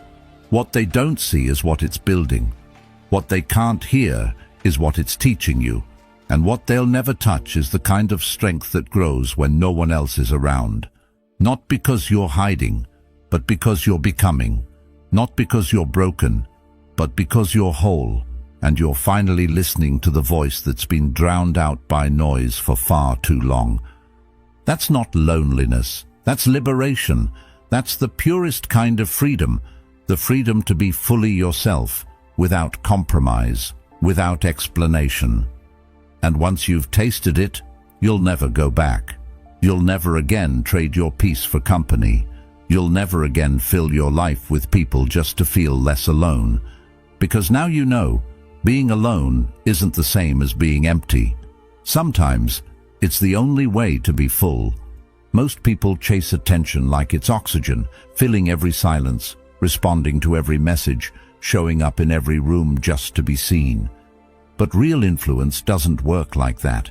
What they don't see is what it's building. What they can't hear is what it's teaching you. And what they'll never touch is the kind of strength that grows when no one else is around. Not because you're hiding, but because you're becoming. Not because you're broken, but because you're whole, and you're finally listening to the voice that's been drowned out by noise for far too long. That's not loneliness. That's liberation. That's the purest kind of freedom, the freedom to be fully yourself, without compromise, without explanation. And once you've tasted it, you'll never go back. You'll never again trade your peace for company. You'll never again fill your life with people just to feel less alone. Because now you know, being alone isn't the same as being empty. Sometimes, it's the only way to be full. Most people chase attention like it's oxygen, filling every silence, responding to every message, showing up in every room just to be seen. But real influence doesn't work like that.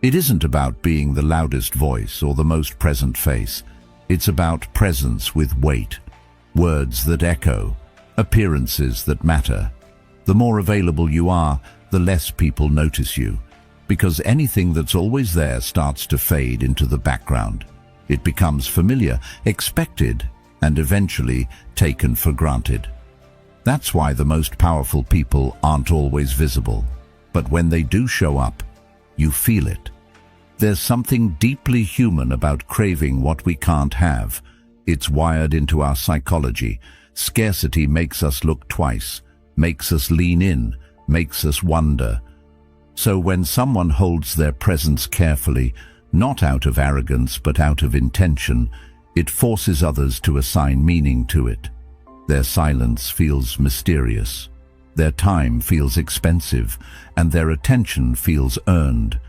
It isn't about being the loudest voice or the most present face. It's about presence with weight, words that echo, appearances that matter. The more available you are, the less people notice you, because anything that's always there starts to fade into the background. It becomes familiar, expected, and eventually taken for granted. That's why the most powerful people aren't always visible. But when they do show up, you feel it. There's something deeply human about craving what we can't have. It's wired into our psychology. Scarcity makes us look twice, makes us lean in, makes us wonder. So when someone holds their presence carefully, not out of arrogance but out of intention, it forces others to assign meaning to it. Their silence feels mysterious. Their time feels expensive, and their attention feels earned.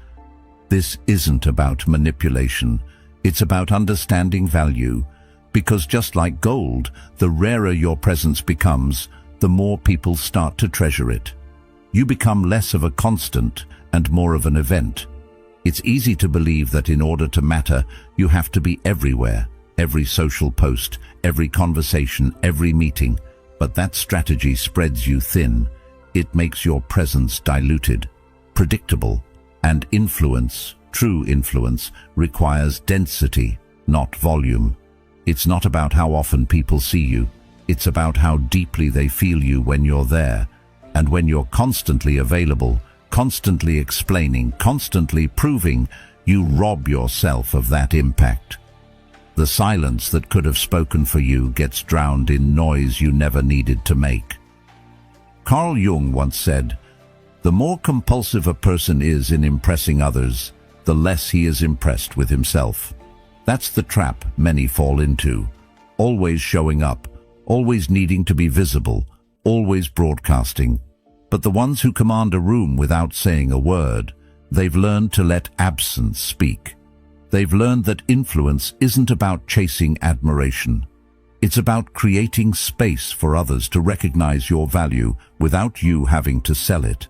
This isn't about manipulation. It's about understanding value, because just like gold, the rarer your presence becomes, the more people start to treasure it. You become less of a constant and more of an event. It's easy to believe that in order to matter, you have to be everywhere, every social post, every conversation, every meeting. But that strategy spreads you thin. It makes your presence diluted, predictable, and influence, true influence, requires density, not volume. It's not about how often people see you. It's about how deeply they feel you when you're there. And when you're constantly available, constantly explaining, constantly proving, you rob yourself of that impact. The silence that could have spoken for you gets drowned in noise you never needed to make. Carl Jung once said, "The more compulsive a person is in impressing others, the less he is impressed with himself." That's the trap many fall into. Always showing up, always needing to be visible, always broadcasting. But the ones who command a room without saying a word, they've learned to let absence speak. They've learned that influence isn't about chasing admiration. It's about creating space for others to recognize your value without you having to sell it.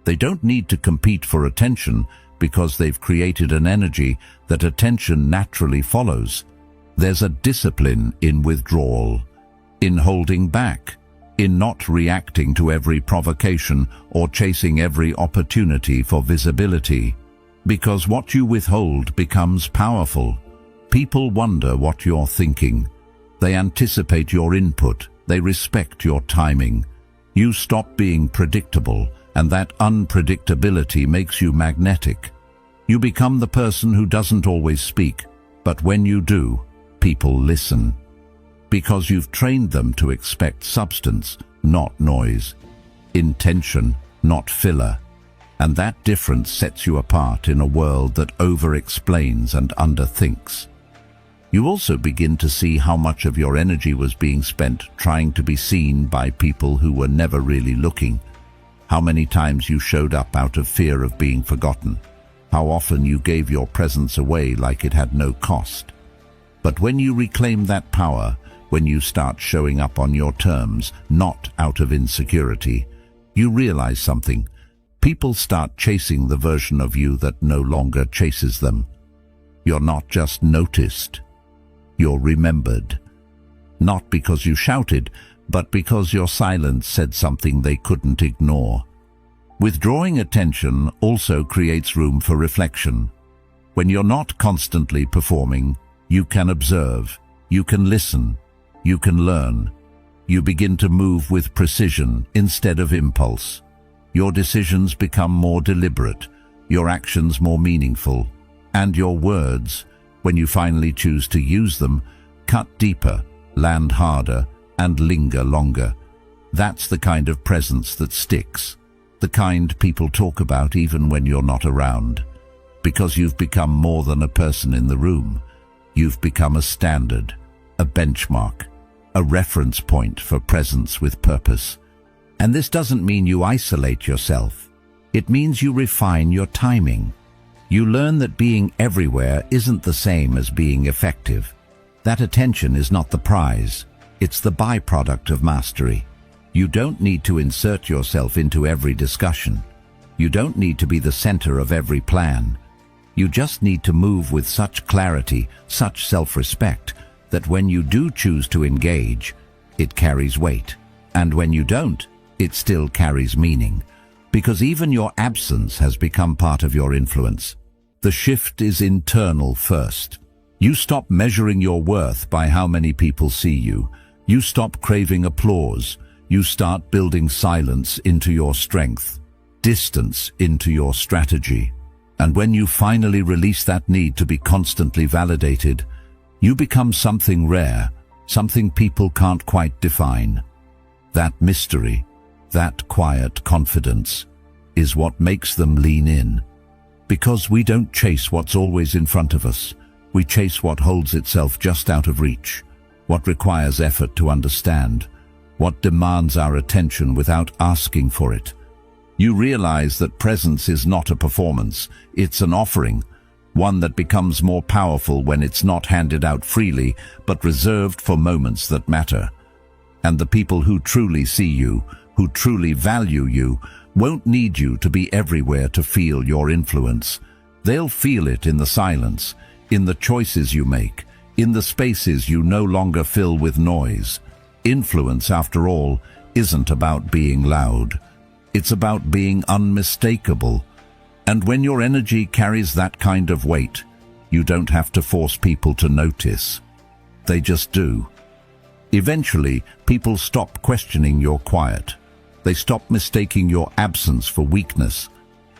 They don't need to compete for attention because they've created an energy that attention naturally follows. There's a discipline in withdrawal, in holding back, in not reacting to every provocation or chasing every opportunity for visibility. Because what you withhold becomes powerful. People wonder what you're thinking. They anticipate your input. They respect your timing. You stop being predictable, and that unpredictability makes you magnetic. You become the person who doesn't always speak, but when you do, people listen. Because you've trained them to expect substance, not noise. Intention, not filler. And that difference sets you apart in a world that over-explains and underthinks. You also begin to see how much of your energy was being spent trying to be seen by people who were never really looking. How many times you showed up out of fear of being forgotten. How often you gave your presence away like it had no cost. But when you reclaim that power, when you start showing up on your terms, not out of insecurity, you realize something. People start chasing the version of you that no longer chases them. You're not just noticed. You're remembered. Not because you shouted, but because your silence said something they couldn't ignore. Withdrawing attention also creates room for reflection. When you're not constantly performing, you can observe, you can listen, you can learn. You begin to move with precision instead of impulse. Your decisions become more deliberate, your actions more meaningful, and your words, when you finally choose to use them, cut deeper, land harder, and linger longer. That's the kind of presence that sticks, the kind people talk about even when you're not around. Because you've become more than a person in the room. You've become a standard, a benchmark, a reference point for presence with purpose. And this doesn't mean you isolate yourself. It means you refine your timing. You learn that being everywhere isn't the same as being effective. That attention is not the prize. It's the byproduct of mastery. You don't need to insert yourself into every discussion. You don't need to be the center of every plan. You just need to move with such clarity, such self-respect, that when you do choose to engage, it carries weight. And when you don't, it still carries meaning. Because even your absence has become part of your influence. The shift is internal first. You stop measuring your worth by how many people see you. You stop craving applause. You start building silence into your strength, distance into your strategy. And when you finally release that need to be constantly validated, you become something rare, something people can't quite define. That mystery, that quiet confidence, is what makes them lean in. Because we don't chase what's always in front of us. We chase what holds itself just out of reach, what requires effort to understand, what demands our attention without asking for it. You realize that presence is not a performance, it's an offering, one that becomes more powerful when it's not handed out freely, but reserved for moments that matter. And the people who truly see you, who truly value you, won't need you to be everywhere to feel your influence. They'll feel it in the silence, in the choices you make, in the spaces you no longer fill with noise. Influence, after all, isn't about being loud. It's about being unmistakable. And when your energy carries that kind of weight, you don't have to force people to notice. They just do. Eventually, people stop questioning your quiet. They stop mistaking your absence for weakness.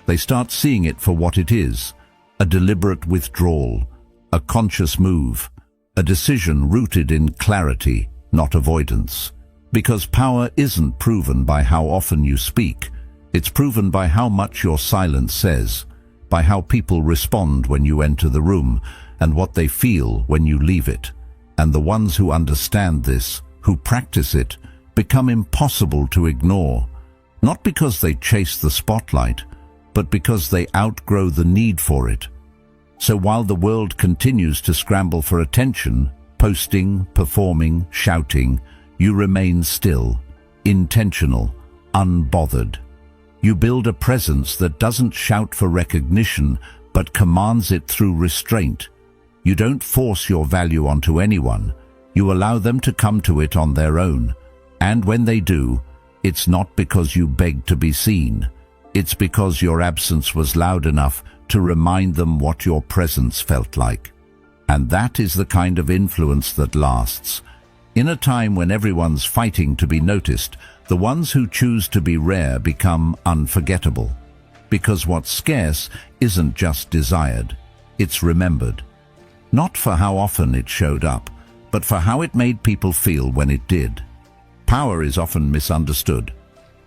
They start seeing it for what it is, a deliberate withdrawal, a conscious move, a decision rooted in clarity, not avoidance. Because power isn't proven by how often you speak. It's proven by how much your silence says, by how people respond when you enter the room, and what they feel when you leave it. And the ones who understand this, who practice it, become impossible to ignore. Not because they chase the spotlight, but because they outgrow the need for it. So while the world continues to scramble for attention, posting, performing, shouting, you remain still, intentional, unbothered. You build a presence that doesn't shout for recognition, but commands it through restraint. You don't force your value onto anyone. You allow them to come to it on their own. And when they do, it's not because you begged to be seen. It's because your absence was loud enough to remind them what your presence felt like. And that is the kind of influence that lasts. In a time when everyone's fighting to be noticed, the ones who choose to be rare become unforgettable. Because what's scarce isn't just desired, it's remembered. Not for how often it showed up, but for how it made people feel when it did. Power is often misunderstood.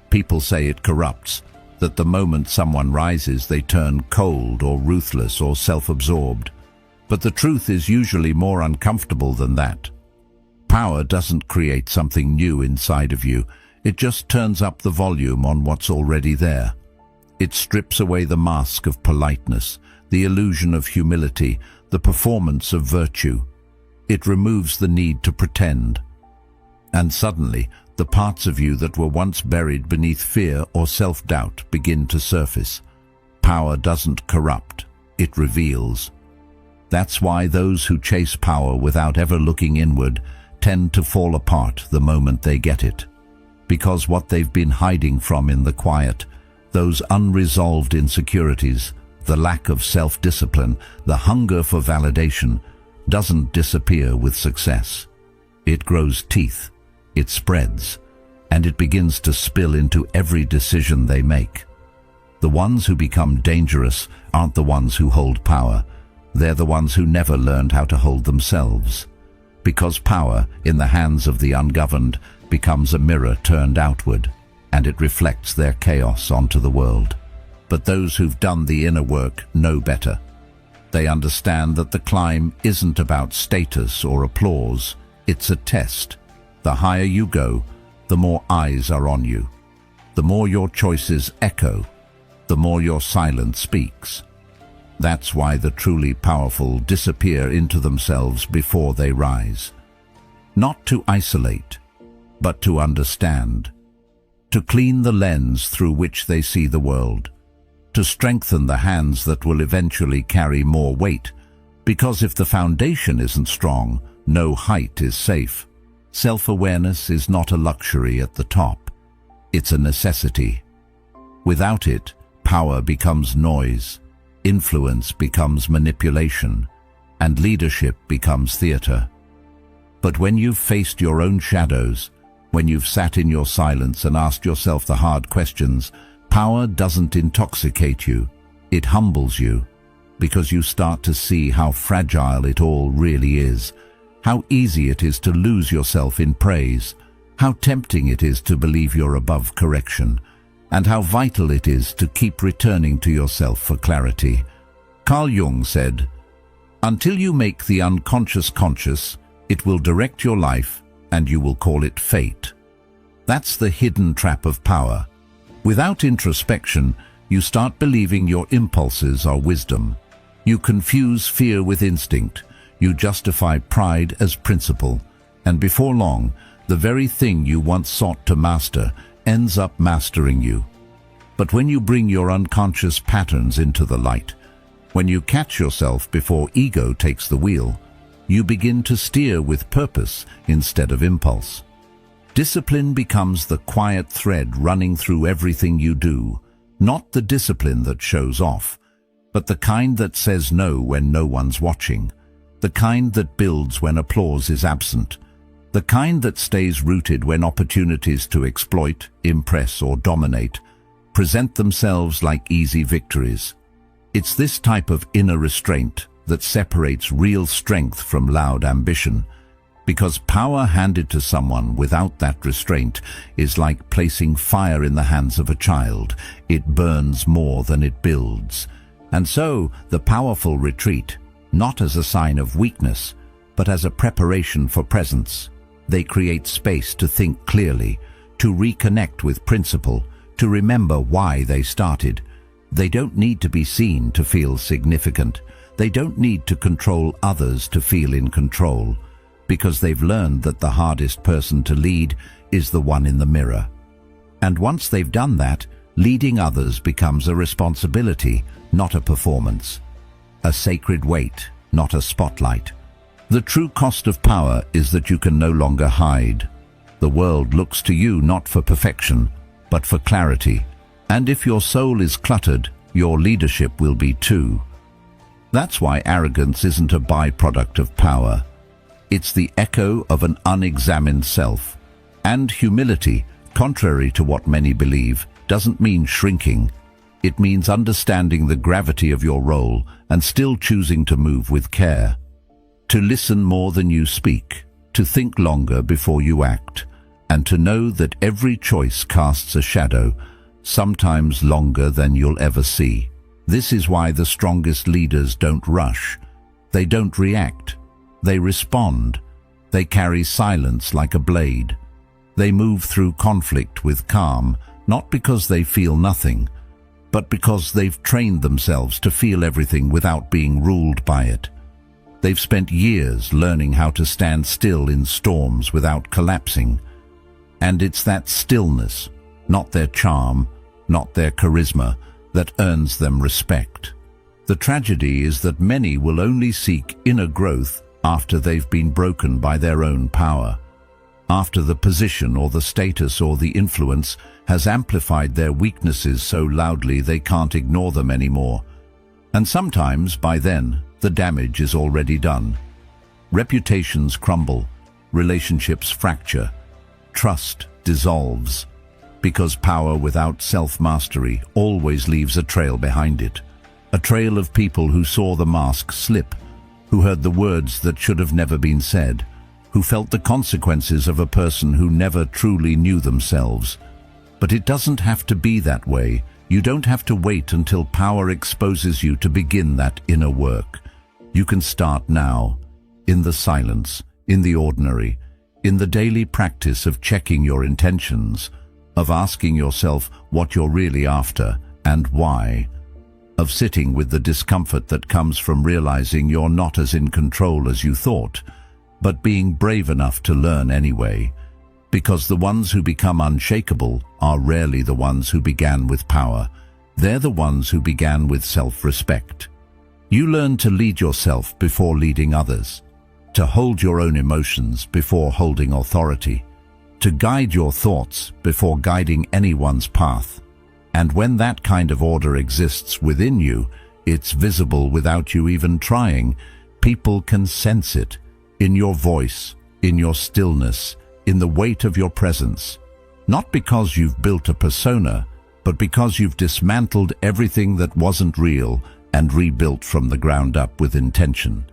People say it corrupts, that the moment someone rises they turn cold or ruthless or self-absorbed. But the truth is usually more uncomfortable than that. Power doesn't create something new inside of you. It just turns up the volume on what's already there. It strips away the mask of politeness, the illusion of humility, the performance of virtue. It removes the need to pretend. And suddenly, the parts of you that were once buried beneath fear or self-doubt begin to surface. Power doesn't corrupt, it reveals. That's why those who chase power without ever looking inward tend to fall apart the moment they get it. Because what they've been hiding from in the quiet, those unresolved insecurities, the lack of self-discipline, the hunger for validation, doesn't disappear with success. It grows teeth, it spreads, and it begins to spill into every decision they make. The ones who become dangerous aren't the ones who hold power. They're the ones who never learned how to hold themselves. because power, in the hands of the ungoverned, becomes a mirror turned outward, and it reflects their chaos onto the world. But those who've done the inner work know better. They understand that the climb isn't about status or applause, it's a test. The higher you go, the more eyes are on you. The more your choices echo, the more your silence speaks. That's why the truly powerful disappear into themselves before they rise. Not to isolate, but to understand. To clean the lens through which they see the world. To strengthen the hands that will eventually carry more weight. Because if the foundation isn't strong, no height is safe. Self-awareness is not a luxury at the top. It's a necessity. Without it, power becomes noise, influence becomes manipulation, and leadership becomes theater. But when you've faced your own shadows, when you've sat in your silence and asked yourself the hard questions, power doesn't intoxicate you, it humbles you, because you start to see how fragile it all really is, how easy it is to lose yourself in praise, how tempting it is to believe you're above correction, and how vital it is to keep returning to yourself for clarity. Carl Jung said, "Until you make the unconscious conscious, it will direct your life and you will call it fate." That's the hidden trap of power. Without introspection, you start believing your impulses are wisdom. You confuse fear with instinct. You justify pride as principle. And before long, the very thing you once sought to master ends up mastering you. But when you bring your unconscious patterns into the light, when you catch yourself before ego takes the wheel, you begin to steer with purpose instead of impulse. Discipline becomes the quiet thread running through everything you do, not the discipline that shows off, but the kind that says no when no one's watching, the kind that builds when applause is absent, the kind that stays rooted when opportunities to exploit, impress, or dominate present themselves like easy victories. It's this type of inner restraint that separates real strength from loud ambition, because power handed to someone without that restraint is like placing fire in the hands of a child. It burns more than it builds. And so the powerful retreat, not as a sign of weakness, but as a preparation for presence. They create space to think clearly, to reconnect with principle, to remember why they started. They don't need to be seen to feel significant. They don't need to control others to feel in control, because they've learned that the hardest person to lead is the one in the mirror. And once they've done that, leading others becomes a responsibility, not a performance. A sacred weight, not a spotlight. The true cost of power is that you can no longer hide. The world looks to you not for perfection, but for clarity. And if your soul is cluttered, your leadership will be too. That's why arrogance isn't a byproduct of power. It's the echo of an unexamined self. And humility, contrary to what many believe, doesn't mean shrinking. It means understanding the gravity of your role and still choosing to move with care. To listen more than you speak, to think longer before you act, and to know that every choice casts a shadow, sometimes longer than you'll ever see. This is why the strongest leaders don't rush. They don't react. They respond. They carry silence like a blade. They move through conflict with calm, not because they feel nothing, but because they've trained themselves to feel everything without being ruled by it. They've spent years learning how to stand still in storms without collapsing. And it's that stillness, not their charm, not their charisma, that earns them respect. The tragedy is that many will only seek inner growth after they've been broken by their own power, after the position or the status or the influence has amplified their weaknesses so loudly they can't ignore them anymore. And sometimes, by then, the damage is already done. Reputations crumble, relationships fracture, trust dissolves, because power without self-mastery always leaves a trail behind it. A trail of people who saw the mask slip, who heard the words that should have never been said, who felt the consequences of a person who never truly knew themselves. But it doesn't have to be that way. You don't have to wait until power exposes you to begin that inner work. You can start now, in the silence, in the ordinary, in the daily practice of checking your intentions, of asking yourself what you're really after and why, of sitting with the discomfort that comes from realizing you're not as in control as you thought, but being brave enough to learn anyway, because the ones who become unshakable are rarely the ones who began with power. They're the ones who began with self-respect. You learn to lead yourself before leading others, to hold your own emotions before holding authority, to guide your thoughts before guiding anyone's path. And when that kind of order exists within you, it's visible without you even trying. People can sense it in your voice, in your stillness, in the weight of your presence. Not because you've built a persona, but because you've dismantled everything that wasn't real and rebuilt from the ground up with intention.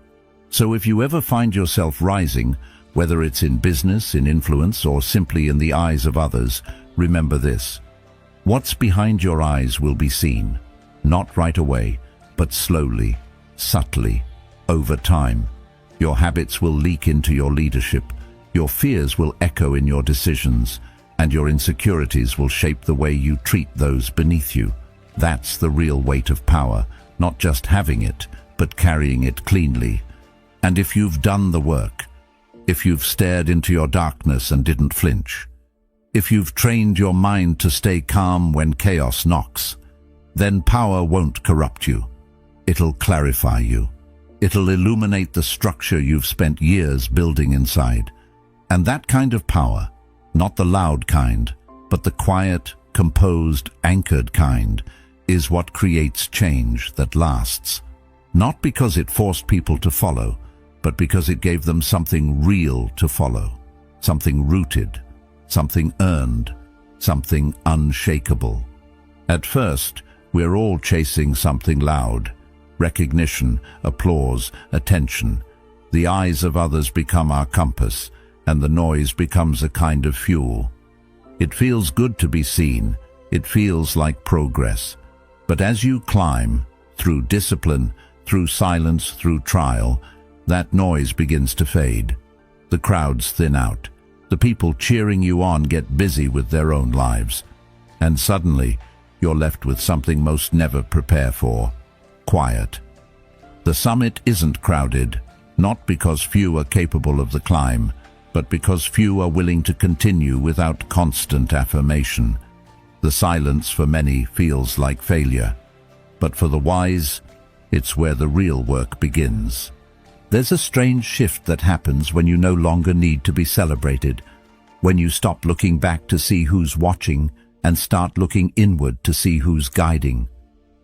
So if you ever find yourself rising, whether it's in business, in influence, or simply in the eyes of others, remember this. What's behind your eyes will be seen, not right away, but slowly, subtly, over time. Your habits will leak into your leadership, your fears will echo in your decisions, and your insecurities will shape the way you treat those beneath you. That's the real weight of power, not just having it, but carrying it cleanly. And if you've done the work, if you've stared into your darkness and didn't flinch, if you've trained your mind to stay calm when chaos knocks, then power won't corrupt you. It'll clarify you. It'll illuminate the structure you've spent years building inside. And that kind of power, not the loud kind, but the quiet, composed, anchored kind, is what creates change that lasts. Not because it forced people to follow, but because it gave them something real to follow, something rooted, something earned, something unshakable. At first, we're all chasing something loud. Recognition, applause, attention. The eyes of others become our compass, and the noise becomes a kind of fuel. It feels good to be seen. It feels like progress. But as you climb, through discipline, through silence, through trial, that noise begins to fade. The crowds thin out. The people cheering you on get busy with their own lives. And suddenly, you're left with something most never prepare for: quiet. The summit isn't crowded, not because few are capable of the climb, but because few are willing to continue without constant affirmation. The silence for many feels like failure, but for the wise, it's where the real work begins. There's a strange shift that happens when you no longer need to be celebrated, when you stop looking back to see who's watching and start looking inward to see who's guiding.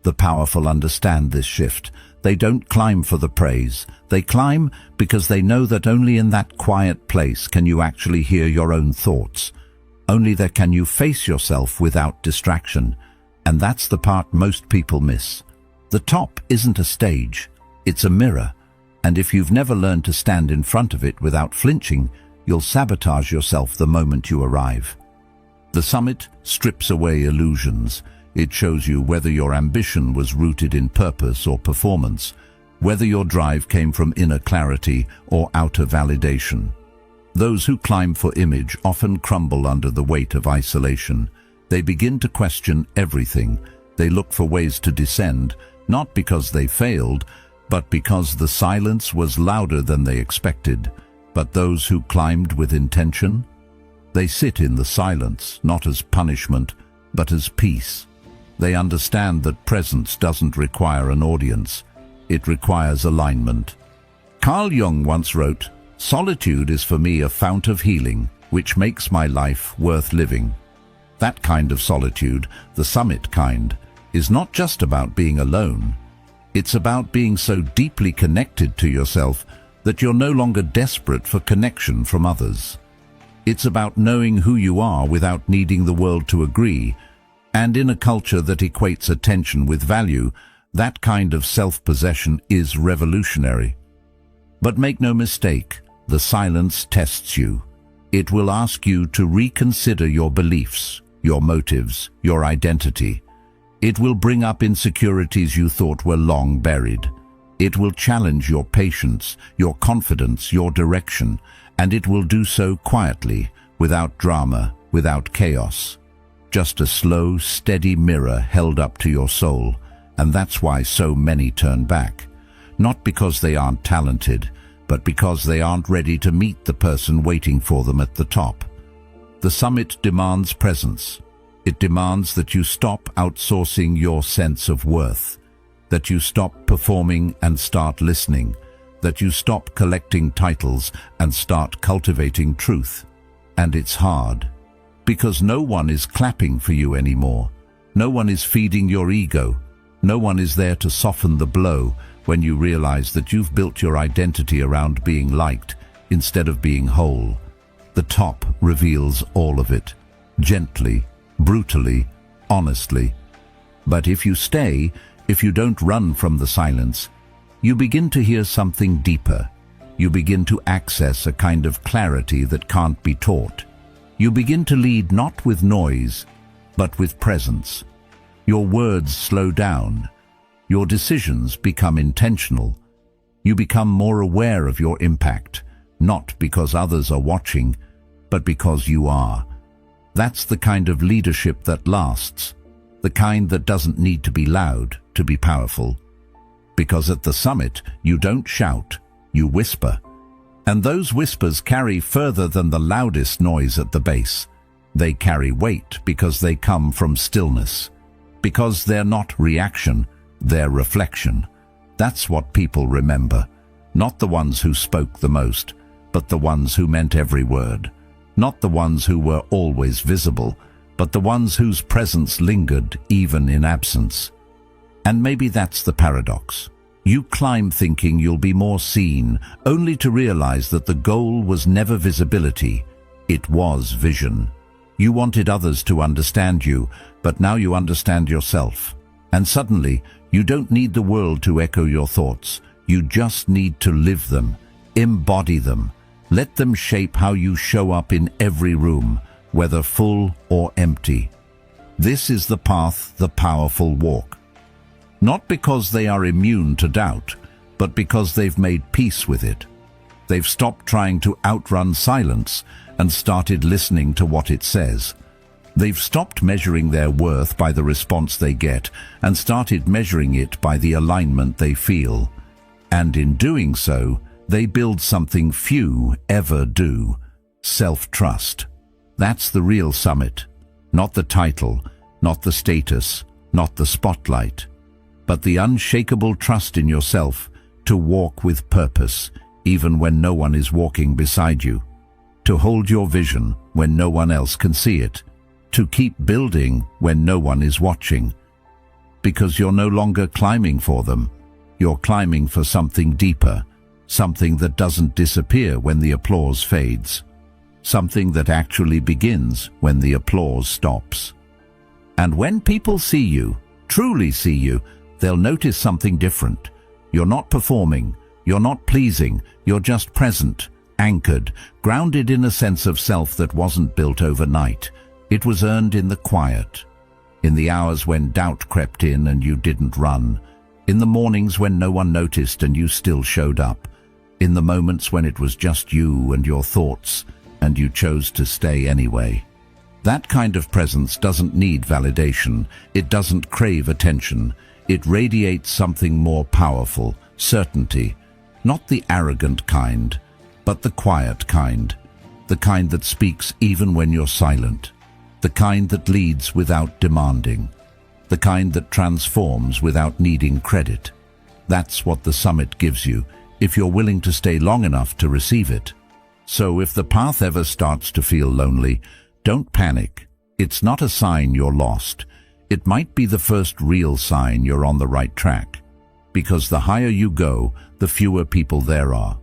The powerful understand this shift. They don't climb for the praise. They climb because they know that only in that quiet place can you actually hear your own thoughts. Only there can you face yourself without distraction. And that's the part most people miss. The top isn't a stage, it's a mirror. And if you've never learned to stand in front of it without flinching, you'll sabotage yourself the moment you arrive. The summit strips away illusions. It shows you whether your ambition was rooted in purpose or performance, whether your drive came from inner clarity or outer validation. Those who climb for image often crumble under the weight of isolation. They begin to question everything. They look for ways to descend, not because they failed, but because the silence was louder than they expected. But those who climbed with intention, they sit in the silence, not as punishment, but as peace. They understand that presence doesn't require an audience. It requires alignment. Carl Jung once wrote, "Solitude is for me a fount of healing, which makes my life worth living." That kind of solitude, the summit kind, is not just about being alone. It's about being so deeply connected to yourself that you're no longer desperate for connection from others. It's about knowing who you are without needing the world to agree. And in a culture that equates attention with value, that kind of self-possession is revolutionary. But make no mistake, The silence tests you. It will ask you to reconsider your beliefs, your motives, your identity. It will bring up insecurities you thought were long buried. It will challenge your patience, your confidence, your direction, and it will do so quietly, without drama, without chaos. Just a slow, steady mirror held up to your soul, and that's why so many turn back. Not because they aren't talented, but because they aren't ready to meet the person waiting for them at the top. The summit demands presence. It demands that you stop outsourcing your sense of worth, that you stop performing and start listening, that you stop collecting titles and start cultivating truth. And it's hard, because no one is clapping for you anymore. No one is feeding your ego. No one is there to soften the blow when you realize that you've built your identity around being liked instead of being whole. The top reveals all of it, gently, brutally, honestly. But if you stay, if you don't run from the silence, you begin to hear something deeper. You begin to access a kind of clarity that can't be taught. You begin to lead not with noise, but with presence. Your words slow down. Your decisions become intentional. You become more aware of your impact, not because others are watching, but because you are. That's the kind of leadership that lasts, the kind that doesn't need to be loud to be powerful. Because at the summit, you don't shout, you whisper. And those whispers carry further than the loudest noise at the base. They carry weight because they come from stillness. Because they're not reaction, they're reflection. That's what people remember. Not the ones who spoke the most, but the ones who meant every word. Not the ones who were always visible, but the ones whose presence lingered even in absence. And maybe that's the paradox. You climb thinking you'll be more seen, only to realize that the goal was never visibility. It was vision. You wanted others to understand you, but now you understand yourself. And suddenly, you don't need the world to echo your thoughts. You just need to live them, embody them. Let them shape how you show up in every room, whether full or empty. This is the path the powerful walk. Not because they are immune to doubt, but because they've made peace with it. They've stopped trying to outrun silence and started listening to what it says. They've stopped measuring their worth by the response they get and started measuring it by the alignment they feel. And in doing so, they build something few ever do: self-trust. That's the real summit. Not the title, not the status, not the spotlight, but the unshakable trust in yourself to walk with purpose, even when no one is walking beside you. To hold your vision when no one else can see it. To keep building when no one is watching. Because you're no longer climbing for them. You're climbing for something deeper, something that doesn't disappear when the applause fades. Something that actually begins when the applause stops. And when people see you, truly see you, they'll notice something different. You're not performing, you're not pleasing, you're just present, anchored, grounded in a sense of self that wasn't built overnight. It was earned in the quiet, in the hours when doubt crept in and you didn't run, in the mornings when no one noticed and you still showed up, in the moments when it was just you and your thoughts and you chose to stay anyway. That kind of presence doesn't need validation, it doesn't crave attention, it radiates something more powerful, certainty, not the arrogant kind, but the quiet kind, the kind that speaks even when you're silent, the kind that leads without demanding, the kind that transforms without needing credit. That's what the summit gives you, if you're willing to stay long enough to receive it. So if the path ever starts to feel lonely, don't panic. It's not a sign you're lost. It might be the first real sign you're on the right track. Because the higher you go, the fewer people there are.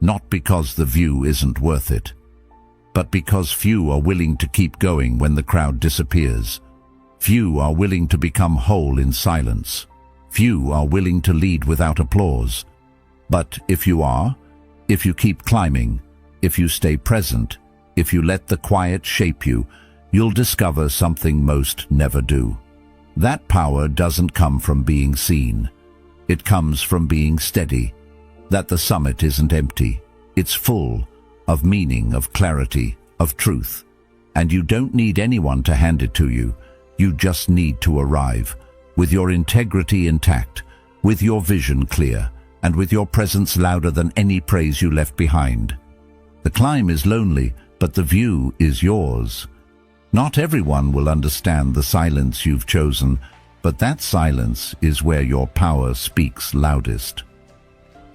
Not because the view isn't worth it, but because few are willing to keep going when the crowd disappears. Few are willing to become whole in silence. Few are willing to lead without applause. But if you are, If you keep climbing, if you stay present, if you let the quiet shape you, you'll discover something most never do. That power doesn't come from being seen. It comes from being steady. That the summit isn't empty. It's full of meaning, of clarity, of truth. And you don't need anyone to hand it to you. You just need to arrive, with your integrity intact, with your vision clear, and with your presence louder than any praise you left behind. The climb is lonely, but the view is yours. Not everyone will understand the silence you've chosen, but that silence is where your power speaks loudest.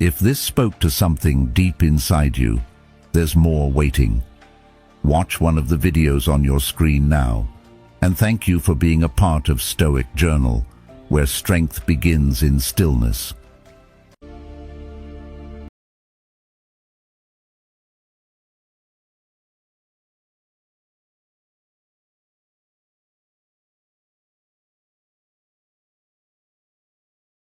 If this spoke to something deep inside you, there's more waiting. Watch one of the videos on your screen now, and thank you for being a part of Stoic Journal, where strength begins in stillness.